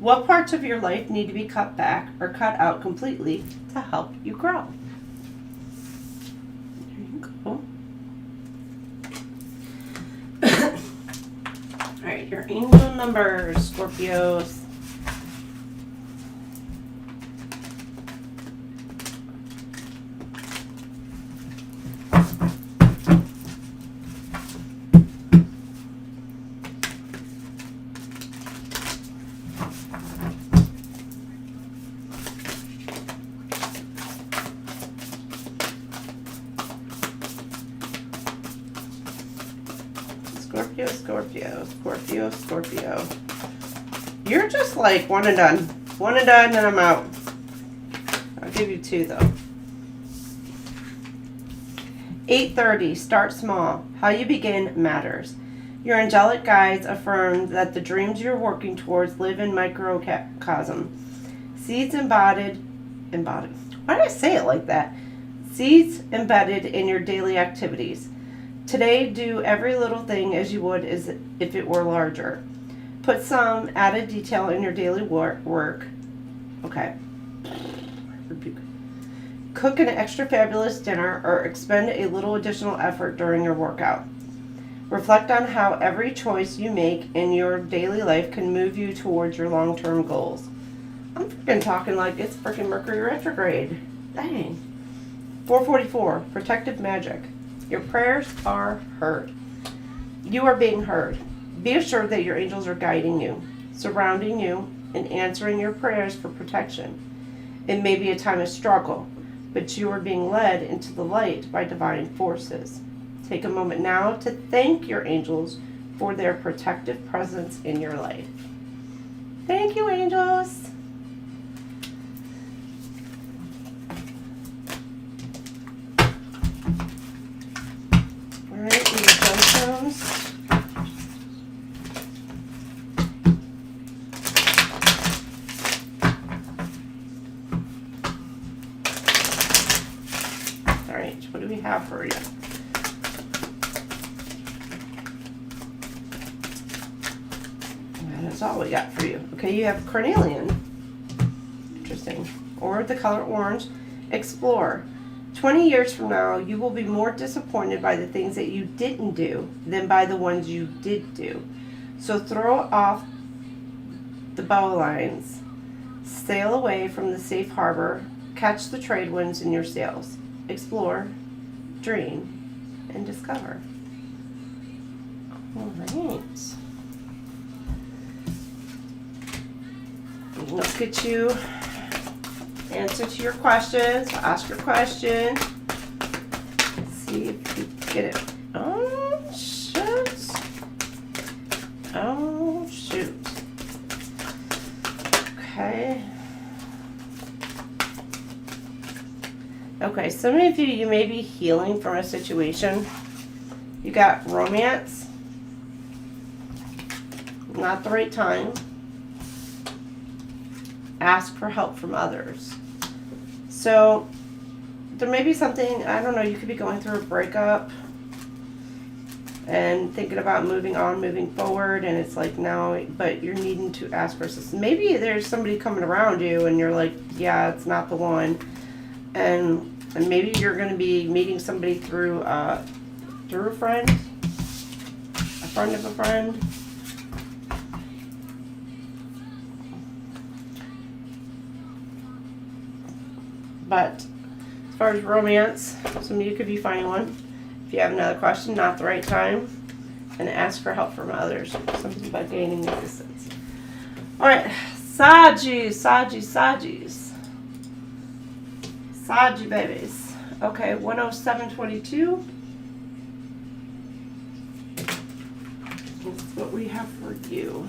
What parts of your life need to be cut back or cut out completely to help you grow? There you go. All right, your angel numbers, Scorpios. Scorpio. You're just like one and done. One and done and I'm out. I'll give you 2 though. 8:30, start small. How you begin matters. Your angelic guides affirm that the dreams you're working towards live in microcosm. Seeds embodied. Why did I say it like that? Seeds embedded in your daily activities. Today, do every little thing as you would as if it were larger. Put some added detail in your daily work. Okay. Cook an extra fabulous dinner or expend a little additional effort during your workout. Reflect on how every choice you make in your daily life can move you towards your long-term goals. I'm freaking talking like it's freaking Mercury retrograde. Dang. 444, protective magic. Your prayers are heard. You are being heard. Be assured that your angels are guiding you, surrounding you, and answering your prayers for protection. It may be a time of struggle, but you are being led into the light by divine forces. Take a moment now to thank your angels for their protective presence in your life. Thank you, angels. All right, your gemstones. All right, what do we have for you? That's all we got for you. Okay, you have carnelian. Interesting. Or the color orange. Explore. 20 years from now, you will be more disappointed by the things that you didn't do than by the ones you did do. So throw off the bowlines. Sail away from the safe harbor. Catch the trade winds in your sails. Explore, dream, and discover. All right. Let's get you answer to your questions. Ask your question. See if you get it. Oh, shoot. Oh, shoot. Okay. Okay, some of you may be healing from a situation. You got romance. Not the right time. Ask for help from others. So there may be something, I don't know, you could be going through a breakup and thinking about moving on, moving forward, and it's like now, but you're needing to ask for assistance. Maybe there's somebody coming around you and you're like, yeah, it's not the one. And maybe you're going to be meeting somebody through a friend of a friend. But as far as romance, some of you could be finding one. If you have another question, not the right time, and ask for help from others. Something about gaining assistance. All right, Sagis babies. Okay, 10722. That's what we have for you.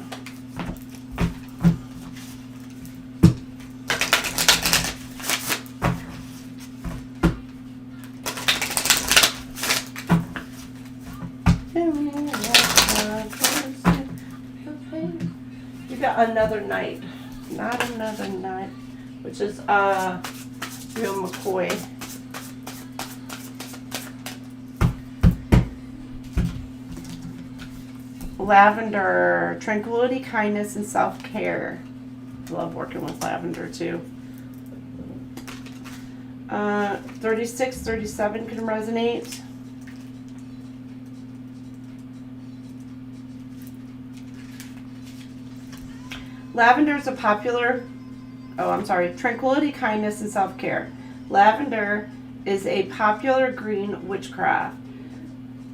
got Another Night. Not Another Night, which is Real McCoy. Lavender, tranquility, kindness, and self-care. Love working with lavender too. 36, 37 can resonate. Lavender is a popular, tranquility, kindness, and self-care. Lavender is a popular green witchcraft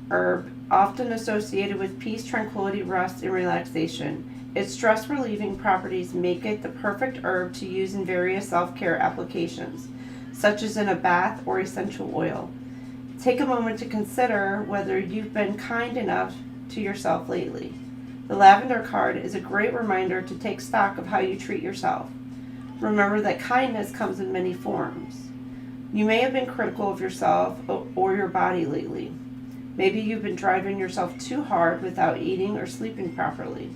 herb, often associated with peace, tranquility, rest, and relaxation. Its stress-relieving properties make it the perfect herb to use in various self-care applications, such as in a bath or essential oil. Take a moment to consider whether you've been kind enough to yourself lately. The lavender card is a great reminder to take stock of how you treat yourself. Remember that kindness comes in many forms. You may have been critical of yourself or your body lately. Maybe you've been driving yourself too hard without eating or sleeping properly.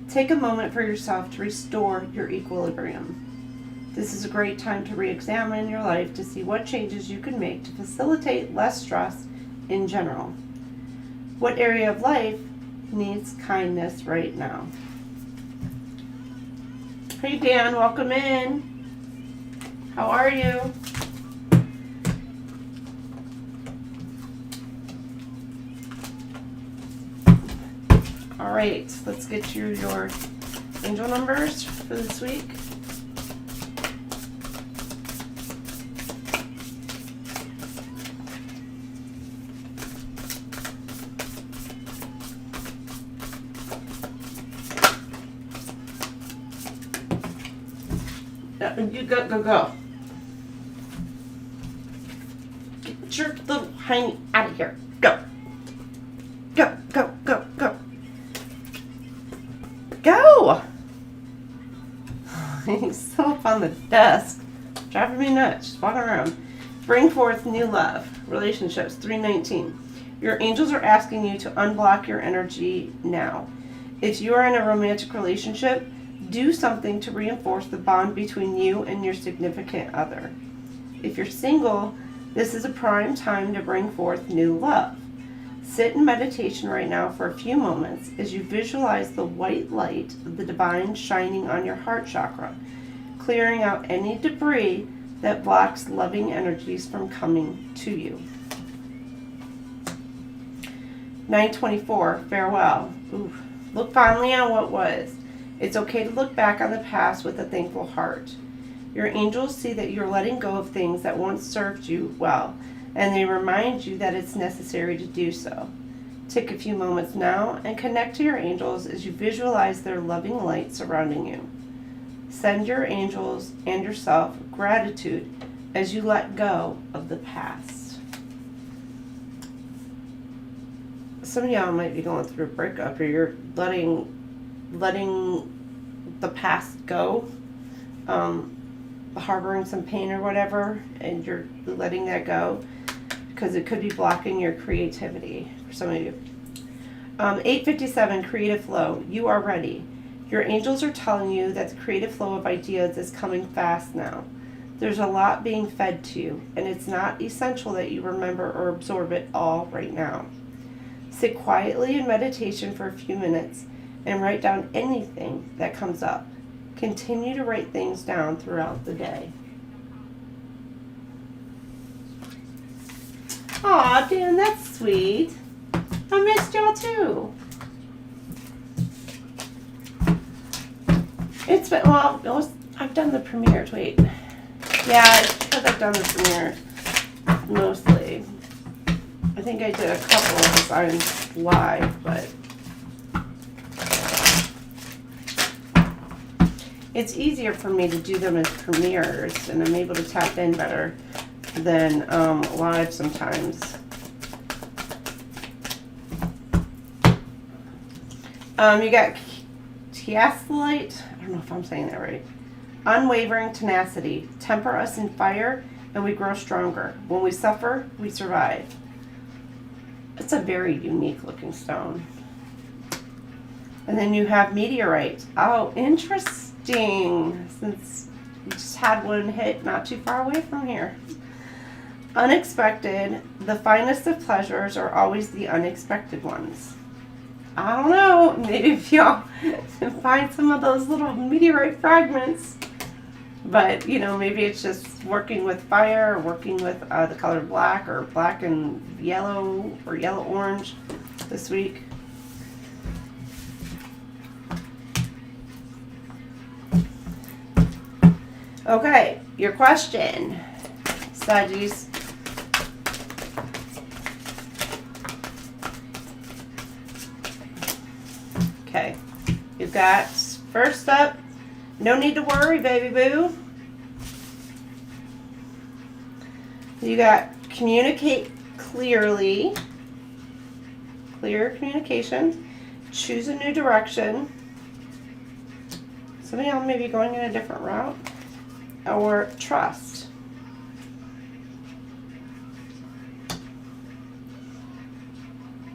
Take a moment for yourself to restore your equilibrium. This is a great time to re-examine your life to see what changes you can make to facilitate less stress in general. What area of life needs kindness right now? Hey Dan, welcome in. How are you? All right, let's get you your angel numbers for this week. You go. Get your little hiney out of here. Go. Go! He's still up on the desk. Driving me nuts. Just walking around. Bring forth new love. Relationships, 319. Your angels are asking you to unblock your energy now. If you are in a romantic relationship, do something to reinforce the bond between you and your significant other. If you're single, this is a prime time to bring forth new love. Sit in meditation right now for a few moments as you visualize the white light of the divine shining on your heart chakra, clearing out any debris that blocks loving energies from coming to you. 924, farewell. Ooh. Look fondly on what was. It's okay to look back on the past with a thankful heart. Your angels see that you're letting go of things that once served you well, and they remind you that it's necessary to do so. Take a few moments now and connect to your angels as you visualize their loving light surrounding you. Send your angels and yourself gratitude as you let go of the past. Some of y'all might be going through a breakup, or you're letting the past go, harboring some pain or whatever, and you're letting that go because it could be blocking your creativity for some of you. 857, creative flow. You are ready. Your angels are telling you that the creative flow of ideas is coming fast now. There's a lot being fed to you, and it's not essential that you remember or absorb it all right now. Sit quietly in meditation for a few minutes and write down anything that comes up. Continue to write things down throughout the day. Aw, Dan, that's sweet. I missed y'all too. It's been, I've done the premieres. Wait. Yeah, it's because I've done the premieres mostly. I think I did a couple of designs live, but it's easier for me to do them as premieres, and I'm able to tap in better than live sometimes. You got Tiaslite. I don't know if I'm saying that right. Unwavering tenacity. Temper us in fire, and we grow stronger. When we suffer, we survive. It's a very unique looking stone. And then you have meteorite. Oh, interesting. Since we just had one hit not too far away from here. Unexpected. The finest of pleasures are always the unexpected ones. I don't know. Maybe if y'all find some of those little meteorite fragments. But, you know, maybe it's just working with fire or working with the color black or black and yellow or yellow-orange this week. Okay, your question, Saggies. Okay, you've got first up, no need to worry, baby boo. You got communicate clearly, clear communication, choose a new direction. Some of y'all may be going in a different route. Or trust.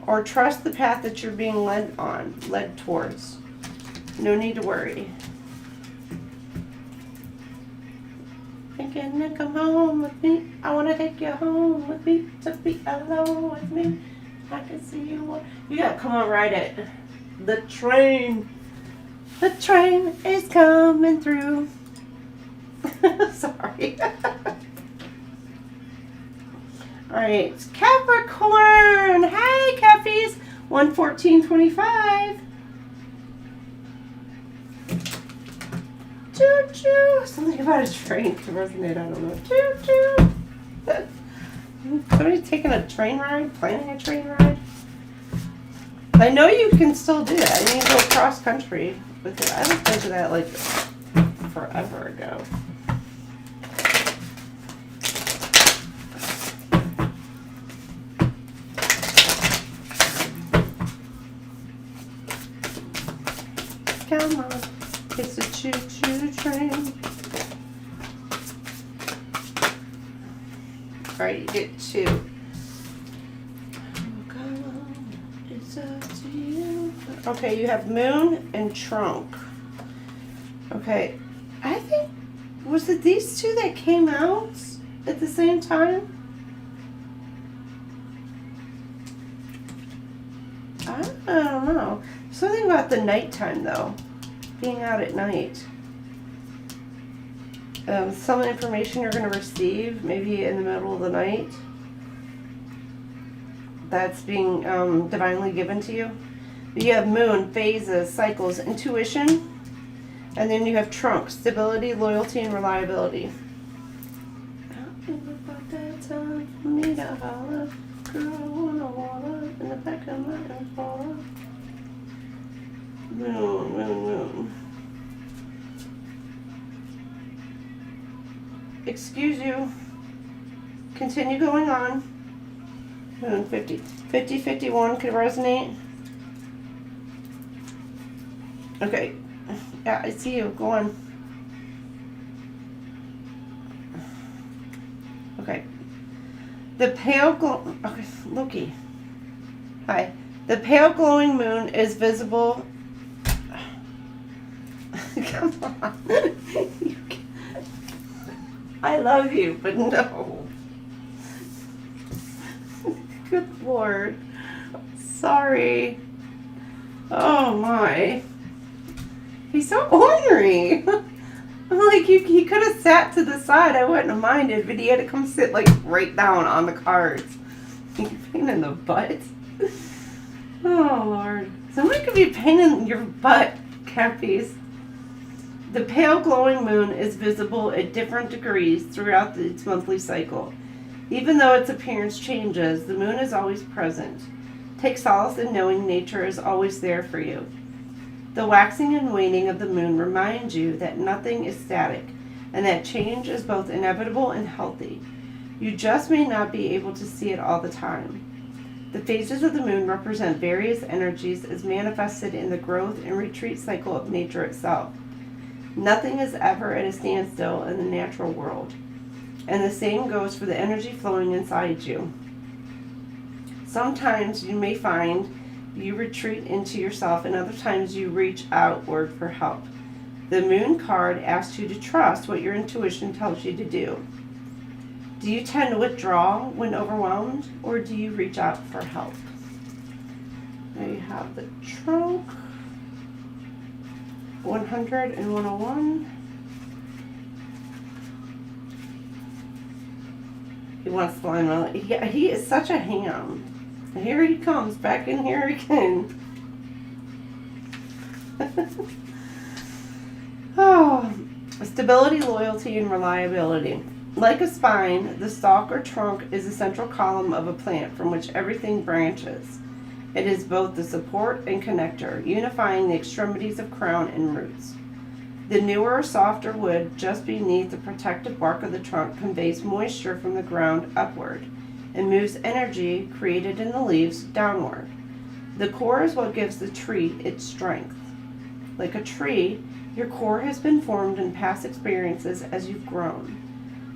Or trust the path that you're being led towards. No need to worry. Thinking to come home with me. I want to take you home with me. To be alone with me. I can see you. You gotta come on, ride it. The train. The train is coming through. Sorry. Alright, Capricorn. Hey, Cappies. 114.25. Choo choo. Something about a train to resonate. I don't know. Choo choo. Somebody's taking a train ride, planning a train ride. I know you can still do that. I mean, go cross country with it. I looked into that like forever ago. Come on, it's a choo-choo train. Alright, you get 2. Oh, come on, it's up to you. Okay, you have moon and trunk. Okay, I think, was it these 2 that came out at the same time? I don't know. Something about the nighttime, though. Being out at night. Some information you're going to receive, maybe in the middle of the night. That's being divinely given to you. You have moon, phases, cycles, intuition. And then you have trunk, stability, loyalty, and reliability. In the back of my heart. Moon, moon, moon. Excuse you. Continue going on. Moon 50. 50, 51 could resonate. Okay. Yeah, I see you. Go on. Okay. The pale glow. Okay, Loki. Hi. The pale glowing moon is visible. Come on. I love you, but no. Good Lord. Sorry. Oh my. He's so ornery. I'm like, he could have sat to the side. I wouldn't have minded, but he had to come sit like right down on the cards. He's pain in the butt. Oh Lord. Somebody could be pain in your butt, Cappies. The pale glowing moon is visible at different degrees throughout its monthly cycle. Even though its appearance changes, the moon is always present. Take solace in knowing nature is always there for you. The waxing and waning of the moon reminds you that nothing is static and that change is both inevitable and healthy. You just may not be able to see it all the time. The phases of the moon represent various energies as manifested in the growth and retreat cycle of nature itself. Nothing is ever at a standstill in the natural world, and the same goes for the energy flowing inside you. Sometimes you may find you retreat into yourself, and other times you reach outward for help. The Moon card asks you to trust what your intuition tells you to do. Do you tend to withdraw when overwhelmed, or do you reach out for help? There you have the trunk, 100 and 101. He wants to line well. He is such a ham. Here he comes, back in here again. Oh, stability, loyalty, and reliability. Like a spine, the stalk or trunk is the central column of a plant from which everything branches. It is both the support and connector, unifying the extremities of crown and roots. The newer, softer wood just beneath the protective bark of the trunk conveys moisture from the ground upward and moves energy created in the leaves downward. The core is what gives the tree its strength. Like a tree, your core has been formed in past experiences as you've grown.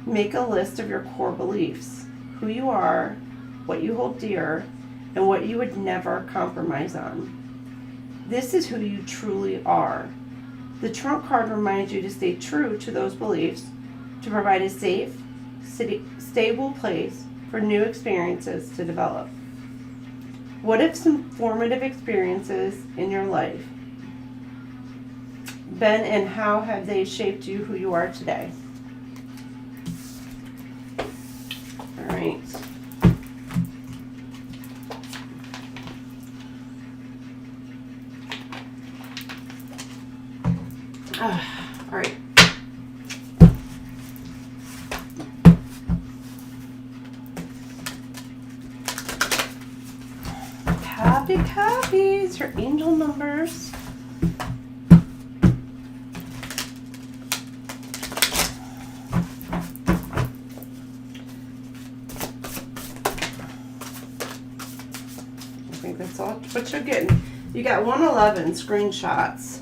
Make a list of your core beliefs, who you are, what you hold dear, and what you would never compromise on. This is who you truly are. The trunk card reminds you to stay true to those beliefs, to provide a safe, stable place for new experiences to develop. What if some formative experiences in your life been, and how have they shaped you who you are today? All right. All right. Copies, your angel numbers. I think that's all what you're getting. You got 111 screenshots.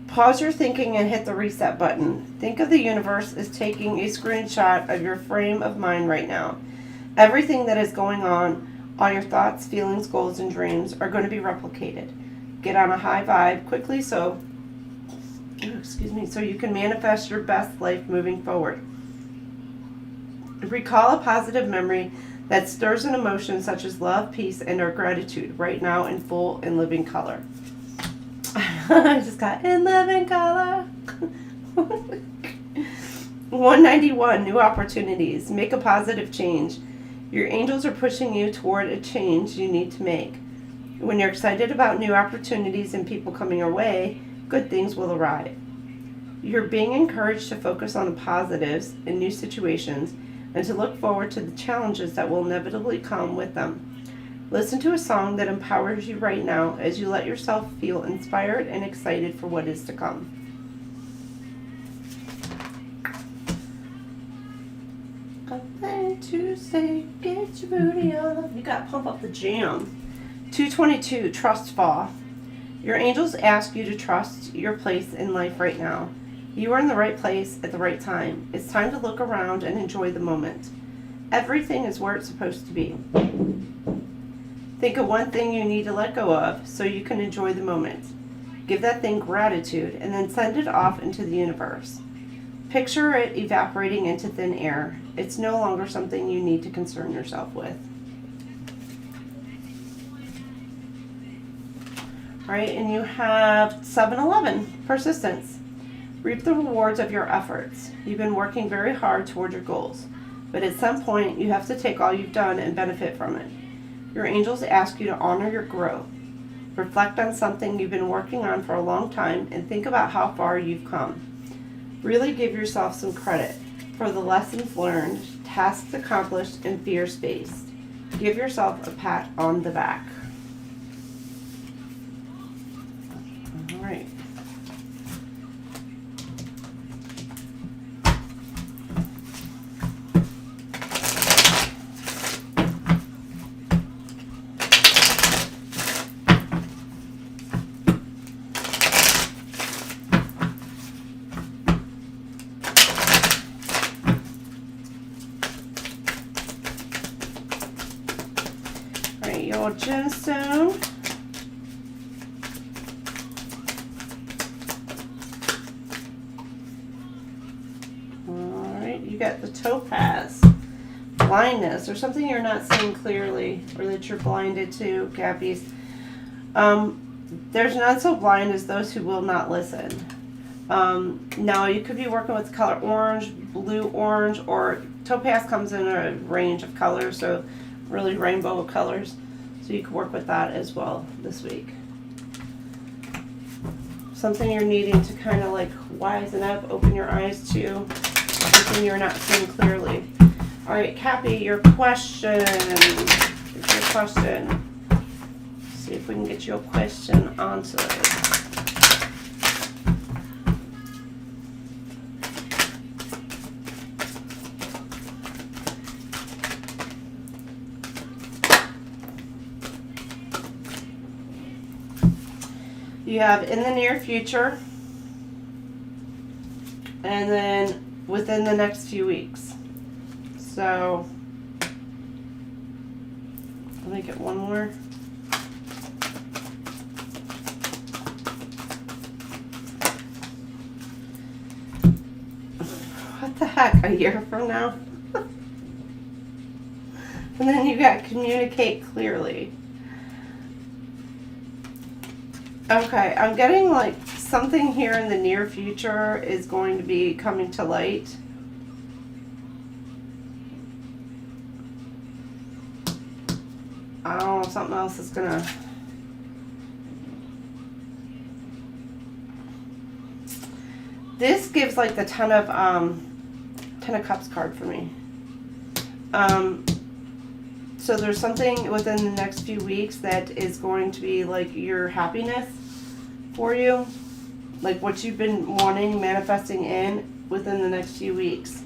Pause your thinking and hit the reset button. Think of the universe as taking a screenshot of your frame of mind right now. Everything that is going on, all your thoughts, feelings, goals, and dreams are going to be replicated. Get on a high vibe quickly so you can manifest your best life moving forward. Recall a positive memory that stirs an emotion such as love, peace, and or gratitude right now in full and living color. I just got in living color. 191, new opportunities. Make a positive change. Your angels are pushing you toward a change you need to make. When you're excited about new opportunities and people coming your way, good things will arrive. You're being encouraged to focus on the positives in new situations and to look forward to the challenges that will inevitably come with them. Listen to a song that empowers you right now as you let yourself feel inspired and excited for what is to come. Nothing to say, get your booty on. You got Pump Up the Jam. 222, trust fall. Your angels ask you to trust your place in life right now. You are in the right place at the right time. It's time to look around and enjoy the moment. Everything is where it's supposed to be. Think of one thing you need to let go of so you can enjoy the moment. Give that thing gratitude and then send it off into the universe. Picture it evaporating into thin air. It's no longer something you need to concern yourself with. All right, and you have 711, persistence. Reap the rewards of your efforts. You've been working very hard toward your goals, but at some point you have to take all you've done and benefit from it. Your angels ask you to honor your growth. Reflect on something you've been working on for a long time and think about how far you've come. Really give yourself some credit for the lessons learned, tasks accomplished, and fears faced. Give yourself a pat on the back. All right. gemstone. Alright, you got the topaz. Blindness, or something you're not seeing clearly, or that you're blinded to, Cappies. There's none so blind as those who will not listen. Now, you could be working with the color orange, blue orange, or topaz comes in a range of colors, so really rainbow colors. So you could work with that as well this week. Something you're needing to kind of like wisen up, open your eyes to, something you're not seeing clearly. All right, Cappy, your question. It's your question. See if we can get your question answered. You have in the near future, and then within the next few weeks. So, let me get one more. What the heck, a year from now? And then you got communicate clearly. Okay, I'm getting like something here in the near future is going to be coming to light. I don't know, something else is gonna... This gives like the Ten of Cups card for me. So there's something within the next few weeks that is going to be like your happiness for you. Like what you've been wanting, manifesting in within the next few weeks.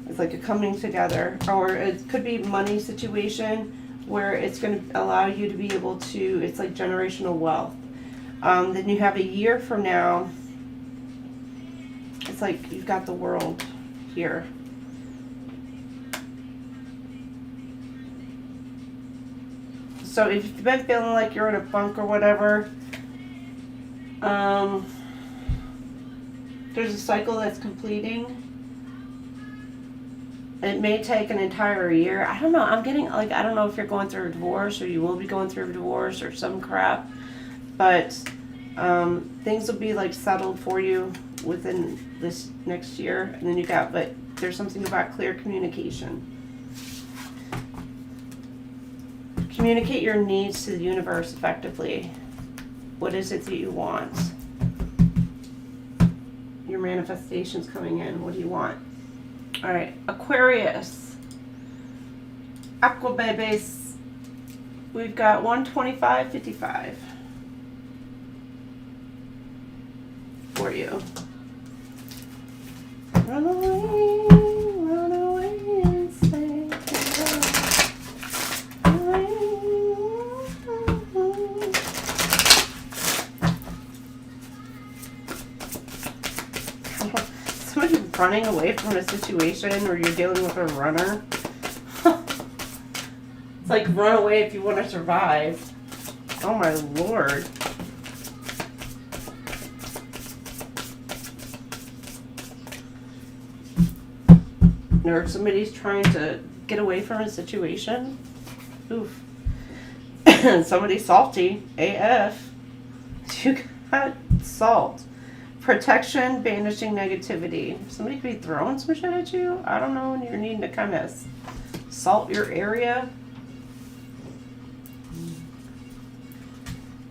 It's like a coming together. Or it could be money situation where it's going to allow you to be able to, it's like generational wealth. Then you have a year from now, it's like you've got the world here. So if you've been feeling like you're in a funk or whatever, there's a cycle that's completing. It may take an entire year. I don't know. I'm getting like, I don't know if you're going through a divorce or you will be going through a divorce or some crap, but things will be like settled for you within this next year. And then you got, but there's something about clear communication. Communicate your needs to the universe effectively. What is it that you want? Your manifestation's coming in. What do you want? All right, Aquarius. Aqua babies. We've got 125.55 for you. Run away and say somebody running away from a situation where you're dealing with a runner. It's like run away if you want to survive. Oh my lord. Or somebody's trying to get away from a situation. Oof. Somebody's salty. AF. You got salt. Protection, banishing negativity. Somebody could be throwing some shit at you. I don't know, and you're needing to kind of salt your area.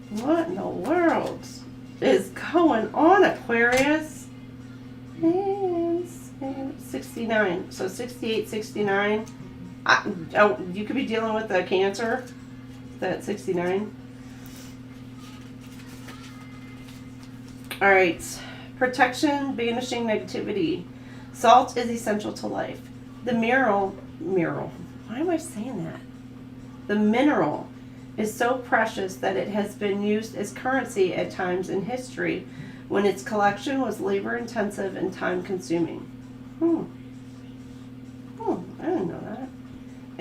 What in the world is going on, Aquarius? 69. So 68, 69. You could be dealing with the Cancer. That 69. All right. Protection, banishing negativity. Salt is essential to life. The mineral. Why am I saying that? The mineral is so precious that it has been used as currency at times in history when its collection was labor-intensive and time-consuming. I didn't know that.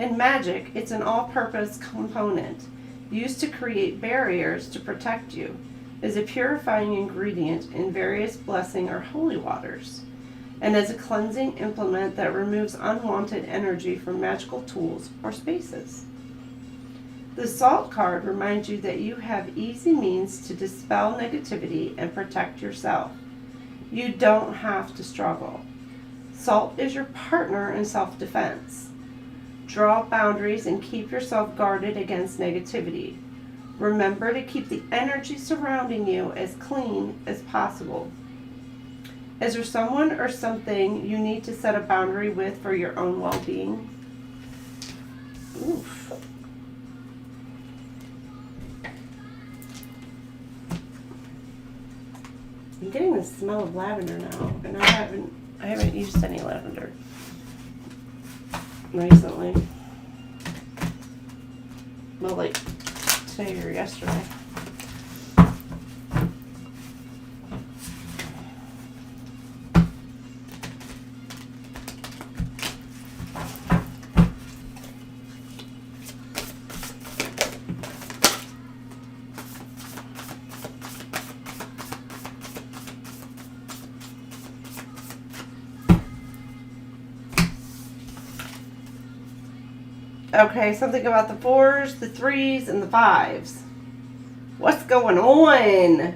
In magic, it's an all-purpose component. used to create barriers to protect you, is a purifying ingredient in various blessing or holy waters, and as a cleansing implement that removes unwanted energy from magical tools or spaces. The Salt card reminds you that you have easy means to dispel negativity and protect yourself. You don't have to struggle. Salt is your partner in self-defense. Draw boundaries and keep yourself guarded against negativity. Remember to keep the energy surrounding you as clean as possible. Is there someone or something you need to set a boundary with for your own well-being? Oof. I'm getting the smell of lavender now, and I haven't used any lavender recently. Well, like today or yesterday. Okay, something about the 4s, the 3s, and the 5s. What's going on?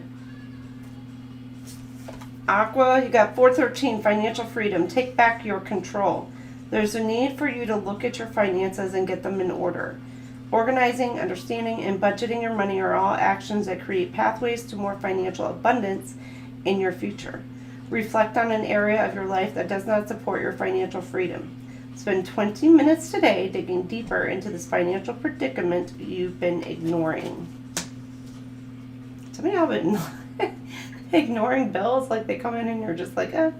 Aqua, you got 413, financial freedom. Take back your control. There's a need for you to look at your finances and get them in order. Organizing, understanding, and budgeting your money are all actions that create pathways to more financial abundance in your future. Reflect on an area of your life that does not support your financial freedom. Spend 20 minutes today digging deeper into this financial predicament you've been ignoring. Some of y'all have been ignoring bills, like they come in and you're just like, eh.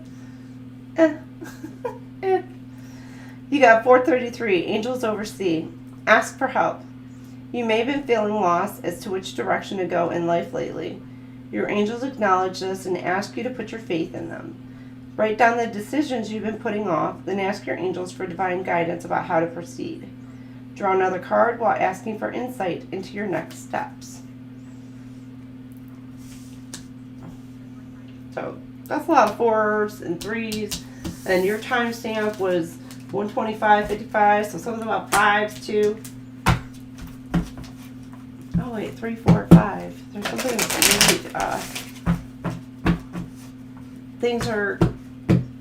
You got 433, angels oversee. Ask for help. You may have been feeling lost as to which direction to go in life lately. Your angels acknowledge this and ask you to put your faith in them. Write down the decisions you've been putting off, then ask your angels for divine guidance about how to proceed. Draw another card while asking for insight into your next steps. So that's a lot of 4s and 3s, and your timestamp was 125:55, so something about 5s too. Oh wait, 3, 4, 5. There's something really, things are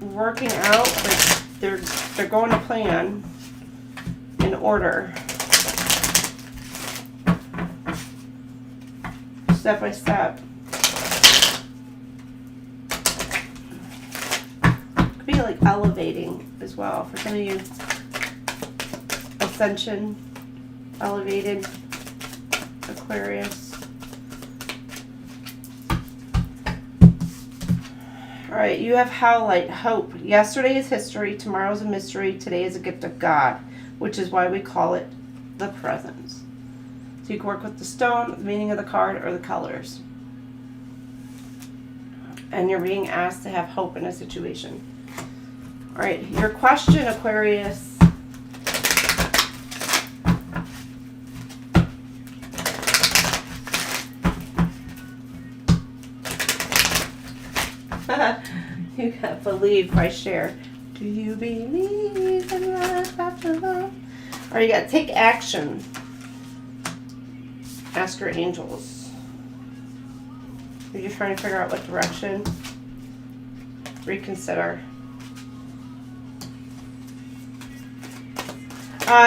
working out, but they're going to plan in order, step by step. Could be like elevating as well for some of you. Ascension, elevated, Aquarius. All right, you have Howlite, hope. Yesterday is history, tomorrow is a mystery, today is a gift of God, which is why we call it the present. So you can work with the stone, the meaning of the card, or the colors. And you're being asked to have hope in a situation. All right, your question, Aquarius. You got believe by share. Do you believe in life after love? Or you got take action. Ask your angels. You're just trying to figure out what direction. Reconsider.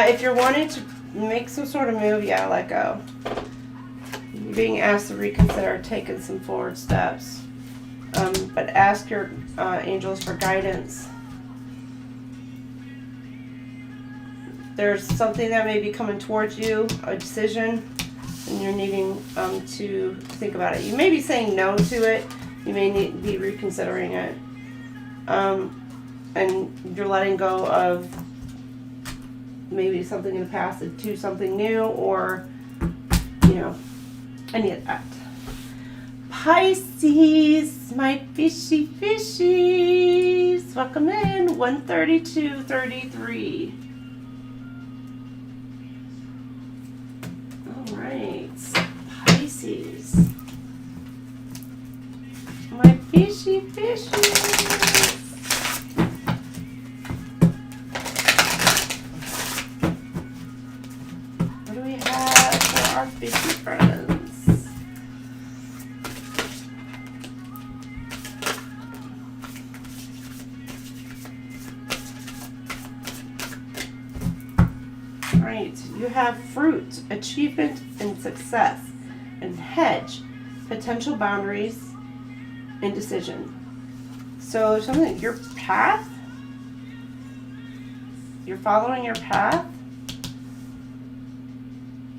If you're wanting to make some sort of move, yeah, let go. You're being asked to reconsider taking some forward steps. But ask your angels for guidance. There's something that may be coming towards you, a decision, and you're needing to think about it. You may be saying no to it. You may be reconsidering it. And you're letting go of maybe something in the past to something new, or, you know, any of that. Pisces, my fishy fishies. Welcome in. 132.33. All right. Pisces. My fishy fishies. What do we have for our fishy friends? Right, you have fruit, achievement, and success, and hedge, potential boundaries, indecision. So something, your path, you're following your path,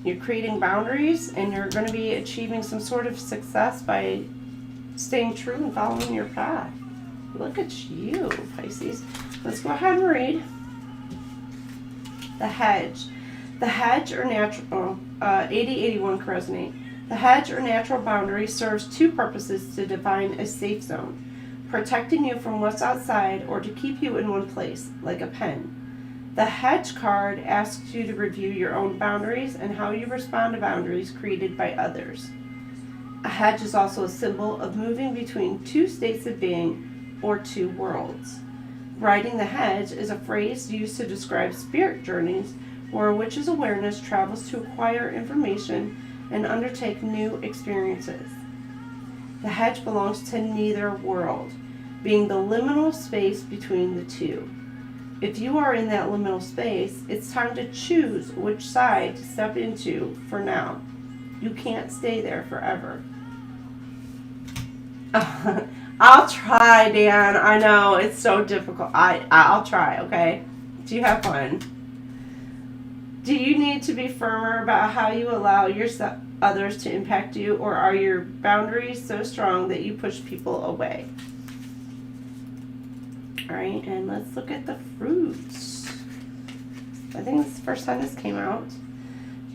you're creating boundaries, and you're going to be achieving some sort of success by staying true and following your path. Look at you, Pisces. Let's go ahead and read. The hedge. The hedge or natural, 80-81 can resonate. The hedge or natural boundary serves two purposes to define a safe zone, protecting you from what's outside or to keep you in one place, like a pen. The hedge card asks you to review your own boundaries and how you respond to boundaries created by others. A hedge is also a symbol of moving between two states of being or two worlds. Riding the hedge is a phrase used to describe spirit journeys where a witch's awareness travels to acquire information and undertake new experiences. The hedge belongs to neither world, being the liminal space between the two. If you are in that liminal space, it's time to choose which side to step into for now. You can't stay there forever. I'll try, Dan. I know, it's so difficult. I'll try, okay? Do you have fun? Do you need to be firmer about how you allow others to impact you, or are your boundaries so strong that you push people away? All right, and let's look at the fruits. I think this is the first time this came out.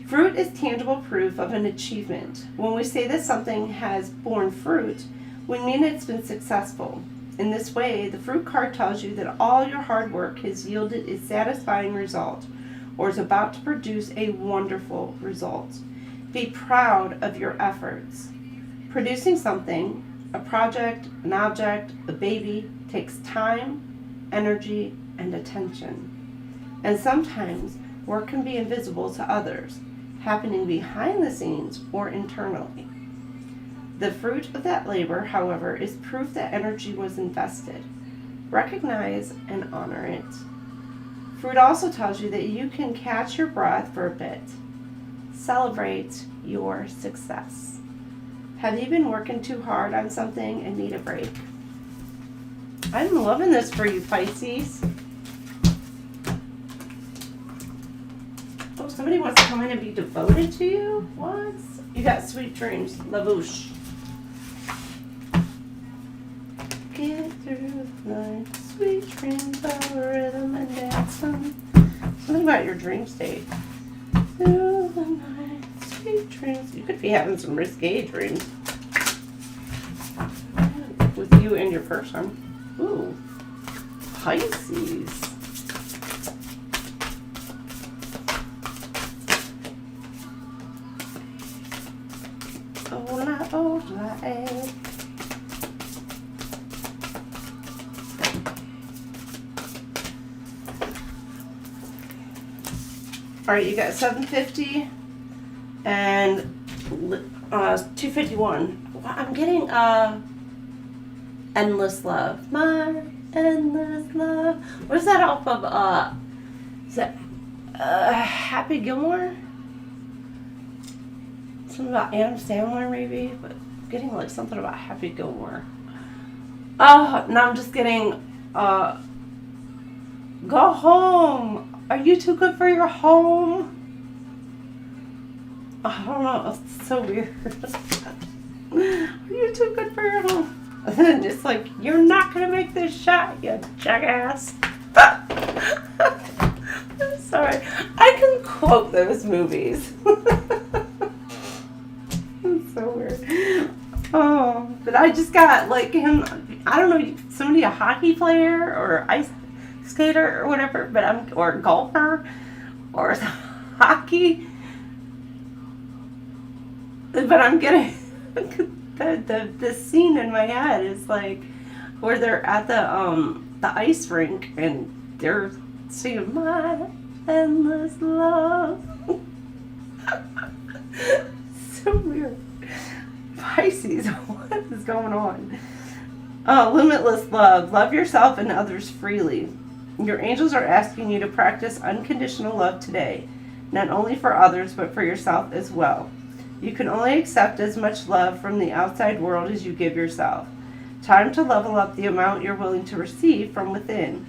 Fruit is tangible proof of an achievement. When we say that something has borne fruit, we mean it's been successful. In this way, the fruit card tells you that all your hard work has yielded a satisfying result, or is about to produce a wonderful result. Be proud of your efforts. Producing something, a project, an object, a baby, takes time, energy, and attention. And sometimes work can be invisible to others, happening behind the scenes or internally. The fruit of that labor, however, is proof that energy was invested. Recognize and honor it. Fruit also tells you that you can catch your breath for a bit. Celebrate your success. Have you been working too hard on something and need a break? I'm loving this for you, Pisces. Oh, somebody wants to come in and be devoted to you? What? You got sweet dreams. Lavouche. Get through the night, sweet dreams of rhythm and dance. Something about your dream state. Through the night, sweet dreams. You could be having some risque dreams with you and your person. Ooh, Pisces. Hola, hola, eh. All right, you got 750 and 251. I'm getting Endless Love. My Endless Love. What is that off of? Is that Happy Gilmore? Something about Adam Sandler, maybe, but I'm getting like something about Happy Gilmore. Oh, now I'm just getting Go Home. Are you too good for your home? I don't know. It's so weird. Are you too good for your home? And then it's like, you're not going to make this shot, you jackass. I'm sorry. I can quote those movies. It's so weird. Oh, but I just got like him, I don't know, somebody, a hockey player or ice skater or whatever, but or golfer or hockey. But I'm getting the scene in my head is like where they're at the ice rink and they're singing My Endless Love. So weird. Pisces, what is going on? Limitless love. Love yourself and others freely. Your angels are asking you to practice unconditional love today, not only for others, but for yourself as well. You can only accept as much love from the outside world as you give yourself. Time to level up the amount you're willing to receive from within.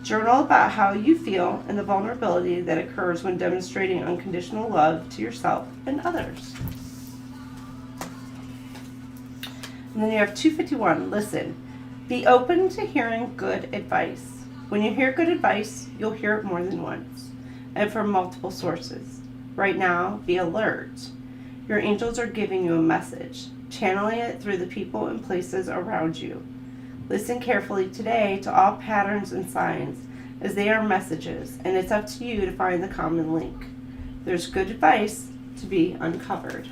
Journal about how you feel and the vulnerability that occurs when demonstrating unconditional love to yourself and others. And then you have 251. Listen. Be open to hearing good advice. When you hear good advice, you'll hear it more than once and from multiple sources. Right now, be alert. Your angels are giving you a message, channeling it through the people and places around you. Listen carefully today to all patterns and signs, as they are messages, and it's up to you to find the common link. There's good advice to be uncovered.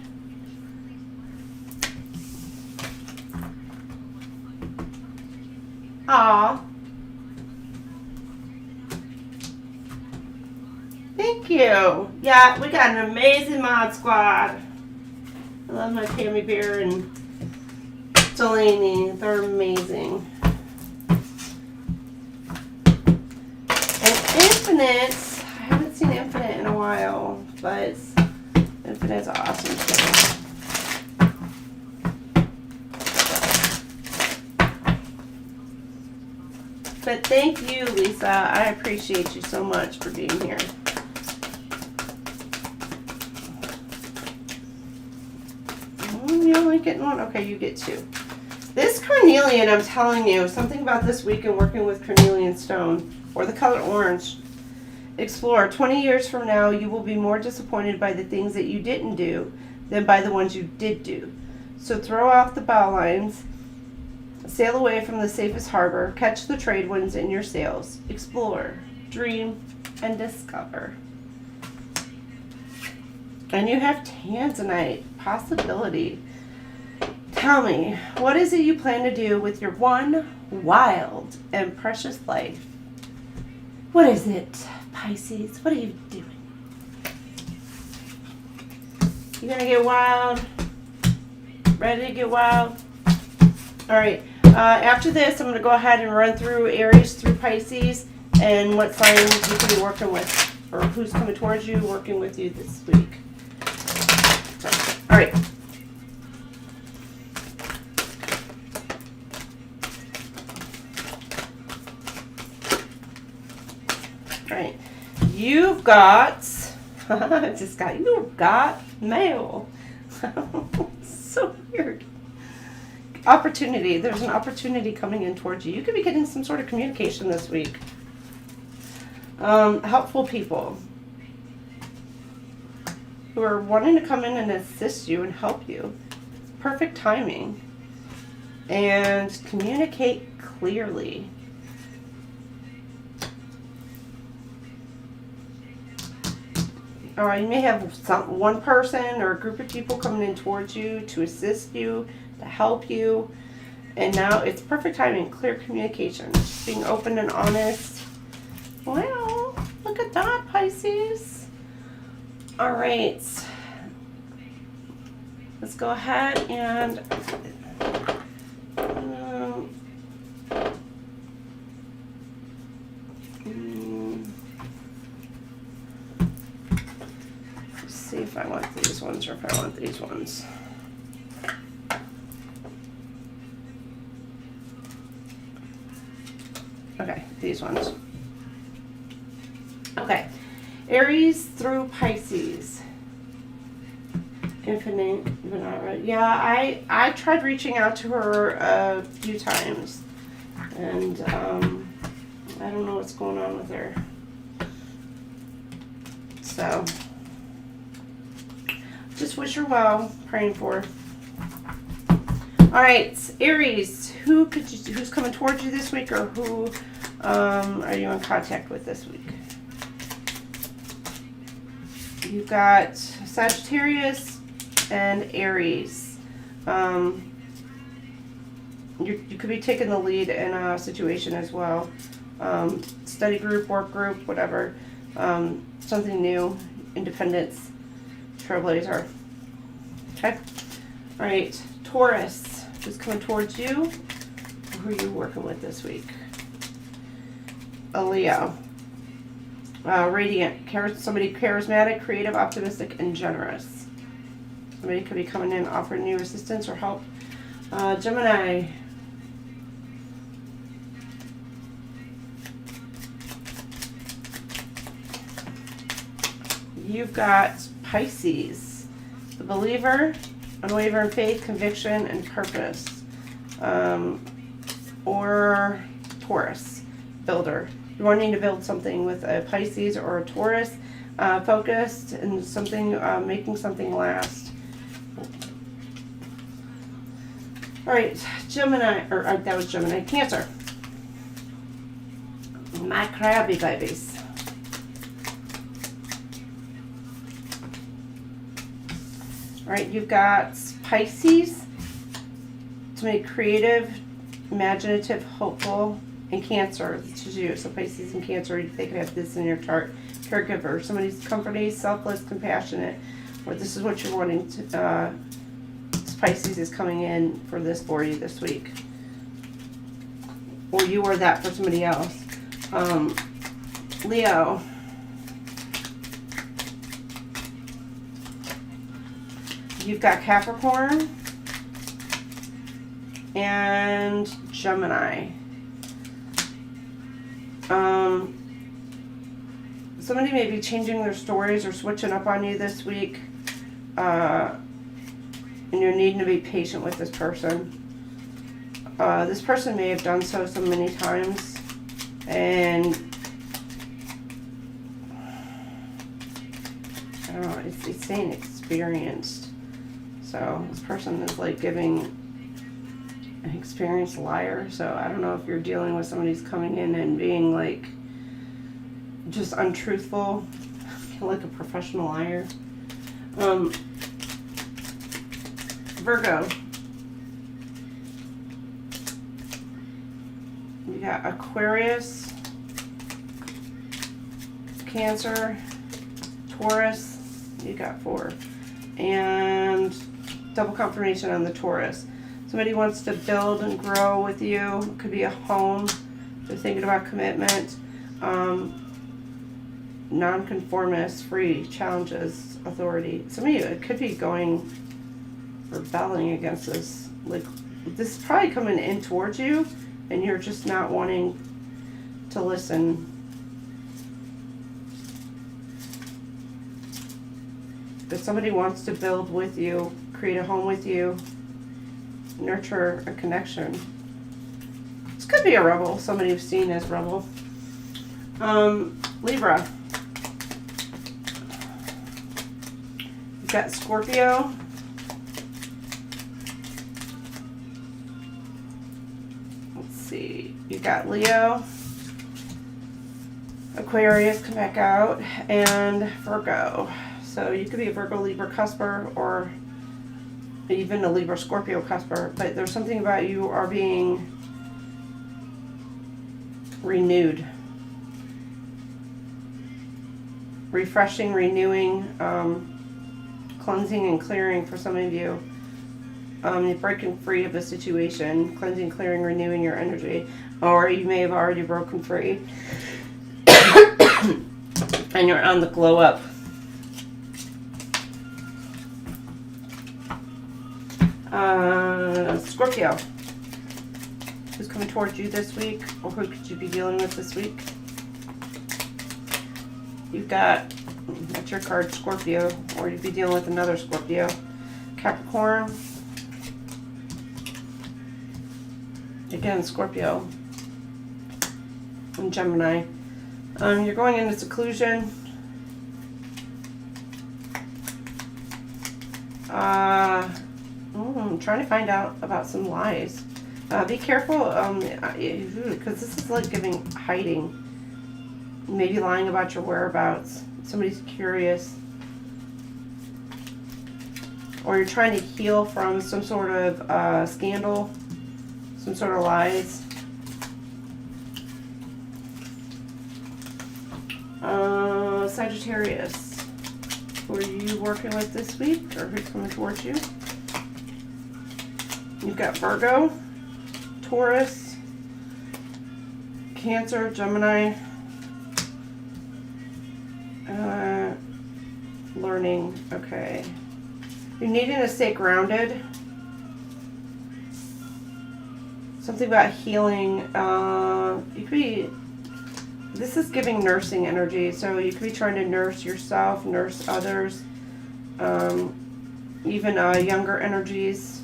Aw. Thank you. Yeah, we got an amazing mod squad. I love my Tammy Bear and Delaney. They're amazing. And Infinite, I haven't seen Infinite in a while, but Infinite's awesome too. But thank you, Lisa. I appreciate you so much for being here. You only getting one? Okay, you get two. This carnelian, I'm telling you, something about this week and working with carnelian stone, or the color orange. Explore. 20 years from now, you will be more disappointed by the things that you didn't do than by the ones you did do. So throw off the bow lines, sail away from the safest harbor, catch the trade winds in your sails, explore, dream, and discover. And you have Tanzanite, possibility. Tell me, what is it you plan to do with your one wild and precious life? What is it, Pisces? What are you doing? You gonna get wild? Ready to get wild? All right. After this, I'm going to go ahead and run through Aries through Pisces and what signs you could be working with, or who's coming towards you, working with you this week. So, all right. All right. You've got, you've got mail. So weird. Opportunity. There's an opportunity coming in towards you. You could be getting some sort of communication this week. Helpful people who are wanting to come in and assist you and help you. Perfect timing. And communicate clearly. You may have one person or a group of people coming in towards you to assist you, to help you, and now it's perfect timing. Clear communication, being open and honest. Well, look at that, Pisces. All right, let's go ahead and see if I want these ones or if I want these ones. Okay, these ones. Okay, Aries through Pisces. Infinite, but not right. Yeah, I tried reaching out to her a few times, and I don't know what's going on with her. So, just wish her well. Praying for her. All right, Aries. Who's coming towards you this week, or who are you in contact with this week? You've got Sagittarius, and Aries. You could be taking the lead in a situation as well. Study group, work group, whatever. Something new, independence, trailblazer. Okay? All right, Taurus, who's coming towards you? Who are you working with this week? A Leo. Radiant, somebody charismatic, creative, optimistic, and generous. Somebody could be coming in offering you assistance or help. Gemini. You've got Pisces, the believer, unwavering faith, conviction, and purpose. Or Taurus, builder. You're wanting to build something with a Pisces or a Taurus, focused and something, making something last. All right, Gemini, or that was Gemini, Cancer. My crabby babies. All right, you've got Pisces, somebody creative, imaginative, hopeful, and Cancer. This is you. So Pisces and Cancer, they could have this in your chart. Caregiver, somebody's comforting, selfless, compassionate, or this is what you're wanting to. Pisces is coming in for this for you this week, or you are that for somebody else. Leo. You've got Capricorn and Gemini. Somebody may be changing their stories or switching up on you this week. And you're needing to be patient with this person. This person may have done so many times. And I don't know, it's saying experienced. So this person is like giving an experienced liar. So I don't know if you're dealing with somebody who's coming in and being like just untruthful, like a professional liar. Virgo. You got Aquarius, Cancer, Taurus. You got 4. And double confirmation on the Taurus. Somebody wants to build and grow with you. It could be a home. They're thinking about commitment. Nonconformist, free, challenges, authority. Some of you, it could be rebelling against this. Like, this is probably coming in towards you, and you're just not wanting to listen. If somebody wants to build with you, create a home with you, nurture a connection. This could be a rebel, somebody you've seen as rebel. Libra. You've got Scorpio. Let's see. You've got Leo. Aquarius, come back out. And Virgo. So you could be a Virgo, Libra cusper, or even a Libra, Scorpio cusper. But there's something about you are being renewed. Refreshing, renewing, cleansing and clearing for some of you. You're breaking free of a situation, cleansing, clearing, renewing your energy. Or you may have already broken free. And you're on the glow up. Scorpio. Who's coming towards you this week? Or who could you be dealing with this week? You've got, that's your card, Scorpio, or you'd be dealing with another Scorpio. Capricorn. Again, Scorpio. And Gemini. You're going into seclusion. I'm trying to find out about some lies. Be careful, because this is like giving hiding. Maybe lying about your whereabouts. Somebody's curious. or you're trying to heal from some sort of scandal, some sort of lies. Sagittarius, who are you working with this week, or who's coming towards you? You've got Virgo, Taurus, Cancer, Gemini, learning. Okay. You're needing to stay grounded. Something about healing. You could be, this is giving nursing energy, so you could be trying to nurse yourself, nurse others, even younger energies.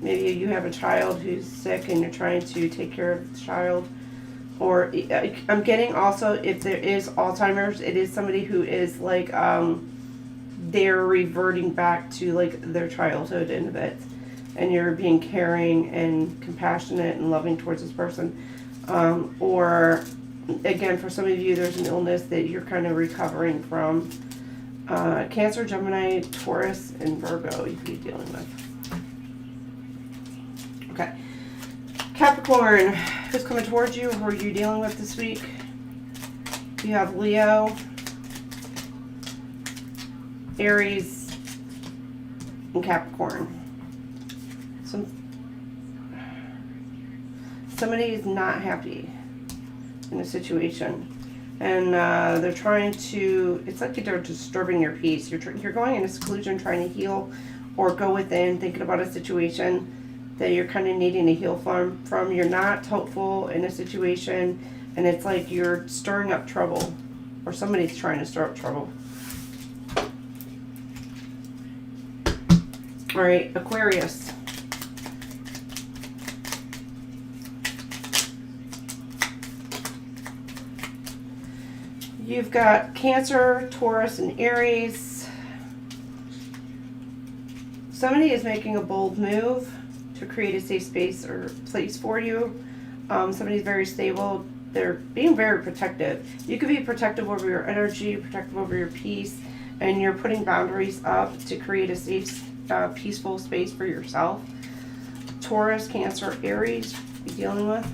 Maybe you have a child who's sick and you're trying to take care of the child. Or I'm getting also, if there is Alzheimer's, it is somebody who is like, they're reverting back to like their childhood in a bit. And you're being caring and compassionate and loving towards this person. Or again, for some of you, there's an illness that you're kind of recovering from. Cancer, Gemini, Taurus, and Virgo you could be dealing with. Okay. Capricorn, who's coming towards you? Who are you dealing with this week? You have Leo, Aries, and Capricorn. Somebody is not happy in a situation, and they're trying to, it's like they're disturbing your peace. You're going into seclusion, trying to heal, or go within, thinking about a situation that you're kind of needing to heal from. You're not hopeful in a situation, and it's like you're stirring up trouble, or somebody's trying to stir up trouble. All right, Aquarius. You've got Cancer, Taurus, and Aries. Somebody is making a bold move to create a safe space or place for you. Somebody's very stable. They're being very protective. You could be protective over your energy, protective over your peace, and you're putting boundaries up to create a safe, peaceful space for yourself. Taurus, Cancer, Aries, you're dealing with.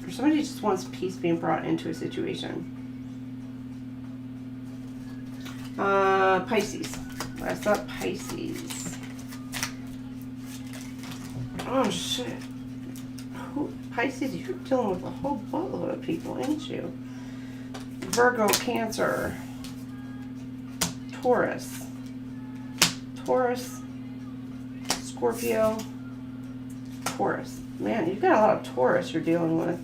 Or somebody just wants peace being brought into a situation. Pisces. Last up, Pisces. Oh shit. Pisces, you're dealing with a whole boatload of people, ain't you? Virgo, Cancer, Taurus, Scorpio, Taurus. Man, you've got a lot of Taurus you're dealing with.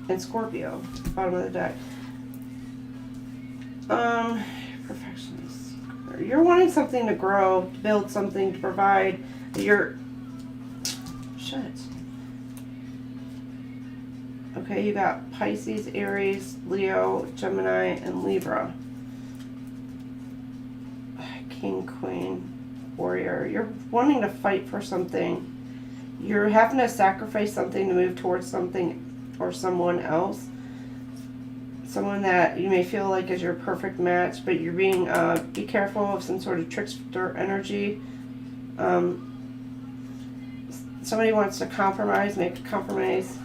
And Scorpio, bottom of the deck. Perfectionist. You're wanting something to grow, to build something, to provide. Shit. Okay, you got Pisces, Aries, Leo, Gemini, and Libra. King, Queen, Warrior. You're wanting to fight for something. You're having to sacrifice something to move towards something or someone else. Someone that you may feel like is your perfect match, but you're being, be careful of some sort of trickster energy. Somebody wants to compromise, make a compromise.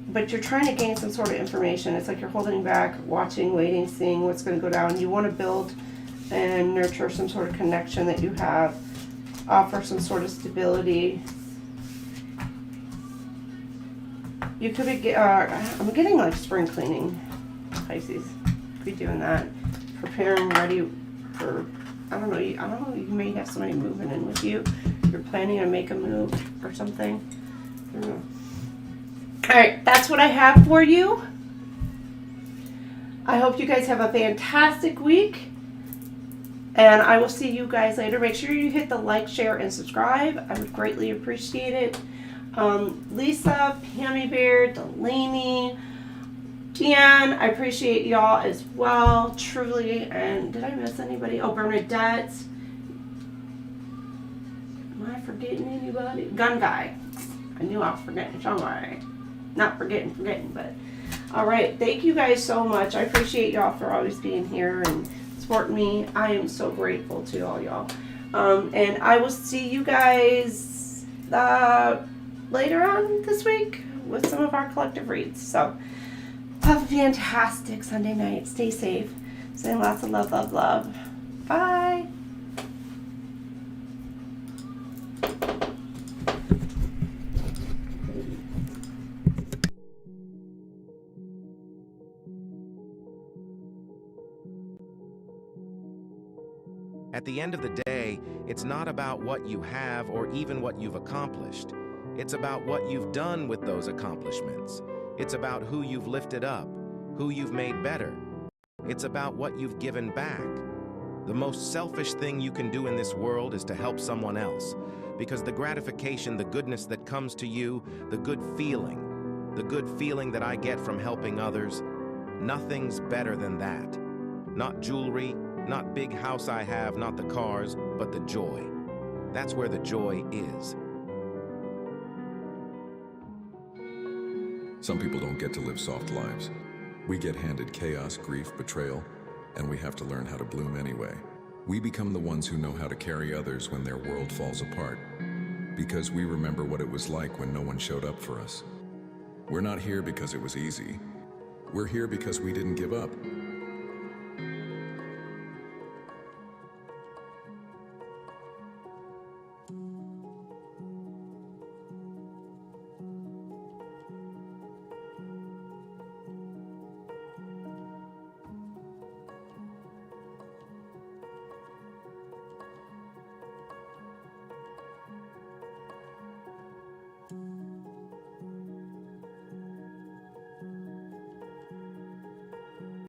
But you're trying to gain some sort of information. It's like you're holding back, watching, waiting, seeing what's going to go down. You want to build and nurture some sort of connection that you have. Offer some sort of stability. You could be, I'm getting like spring cleaning, Pisces. Could be doing that. Preparing, ready for, I don't know, you may have somebody moving in with you. You're planning to make a move or something. I don't know. Alright, that's what I have for you. I hope you guys have a fantastic week. And I will see you guys later. Make sure you hit the like, share, and subscribe. I would greatly appreciate it. Lisa, Pammy Bear, Delaney, Jan, I appreciate y'all as well, truly. And did I miss anybody? Oh, Bernadette. Am I forgetting anybody? Gun Guy. I knew I was forgetting somebody. Not forgetting, but All right. Thank you guys so much. I appreciate y'all for always being here and supporting me. I am so grateful to all y'all. And I will see you guys later on this week with some of our collective reads. So have a fantastic Sunday night. Stay safe. Sending lots of love, love, love. Bye. At the end of the day, it's not about what you have or even what you've accomplished. It's about what you've done with those accomplishments. It's about who you've lifted up, who you've made better. It's about what you've given back. The most selfish thing you can do in this world is to help someone else, because the gratification, the goodness that comes to you, the good feeling that I get from helping others, nothing's better than that. Not jewelry, not big house I have, not the cars, but the joy. That's where the joy is. Some people don't get to live soft lives. We get handed chaos, grief, betrayal, and we have to learn how to bloom anyway. We become the ones who know how to carry others when their world falls apart, because we remember what it was like when no one showed up for us. We're not here because it was easy. We're here because we didn't give up.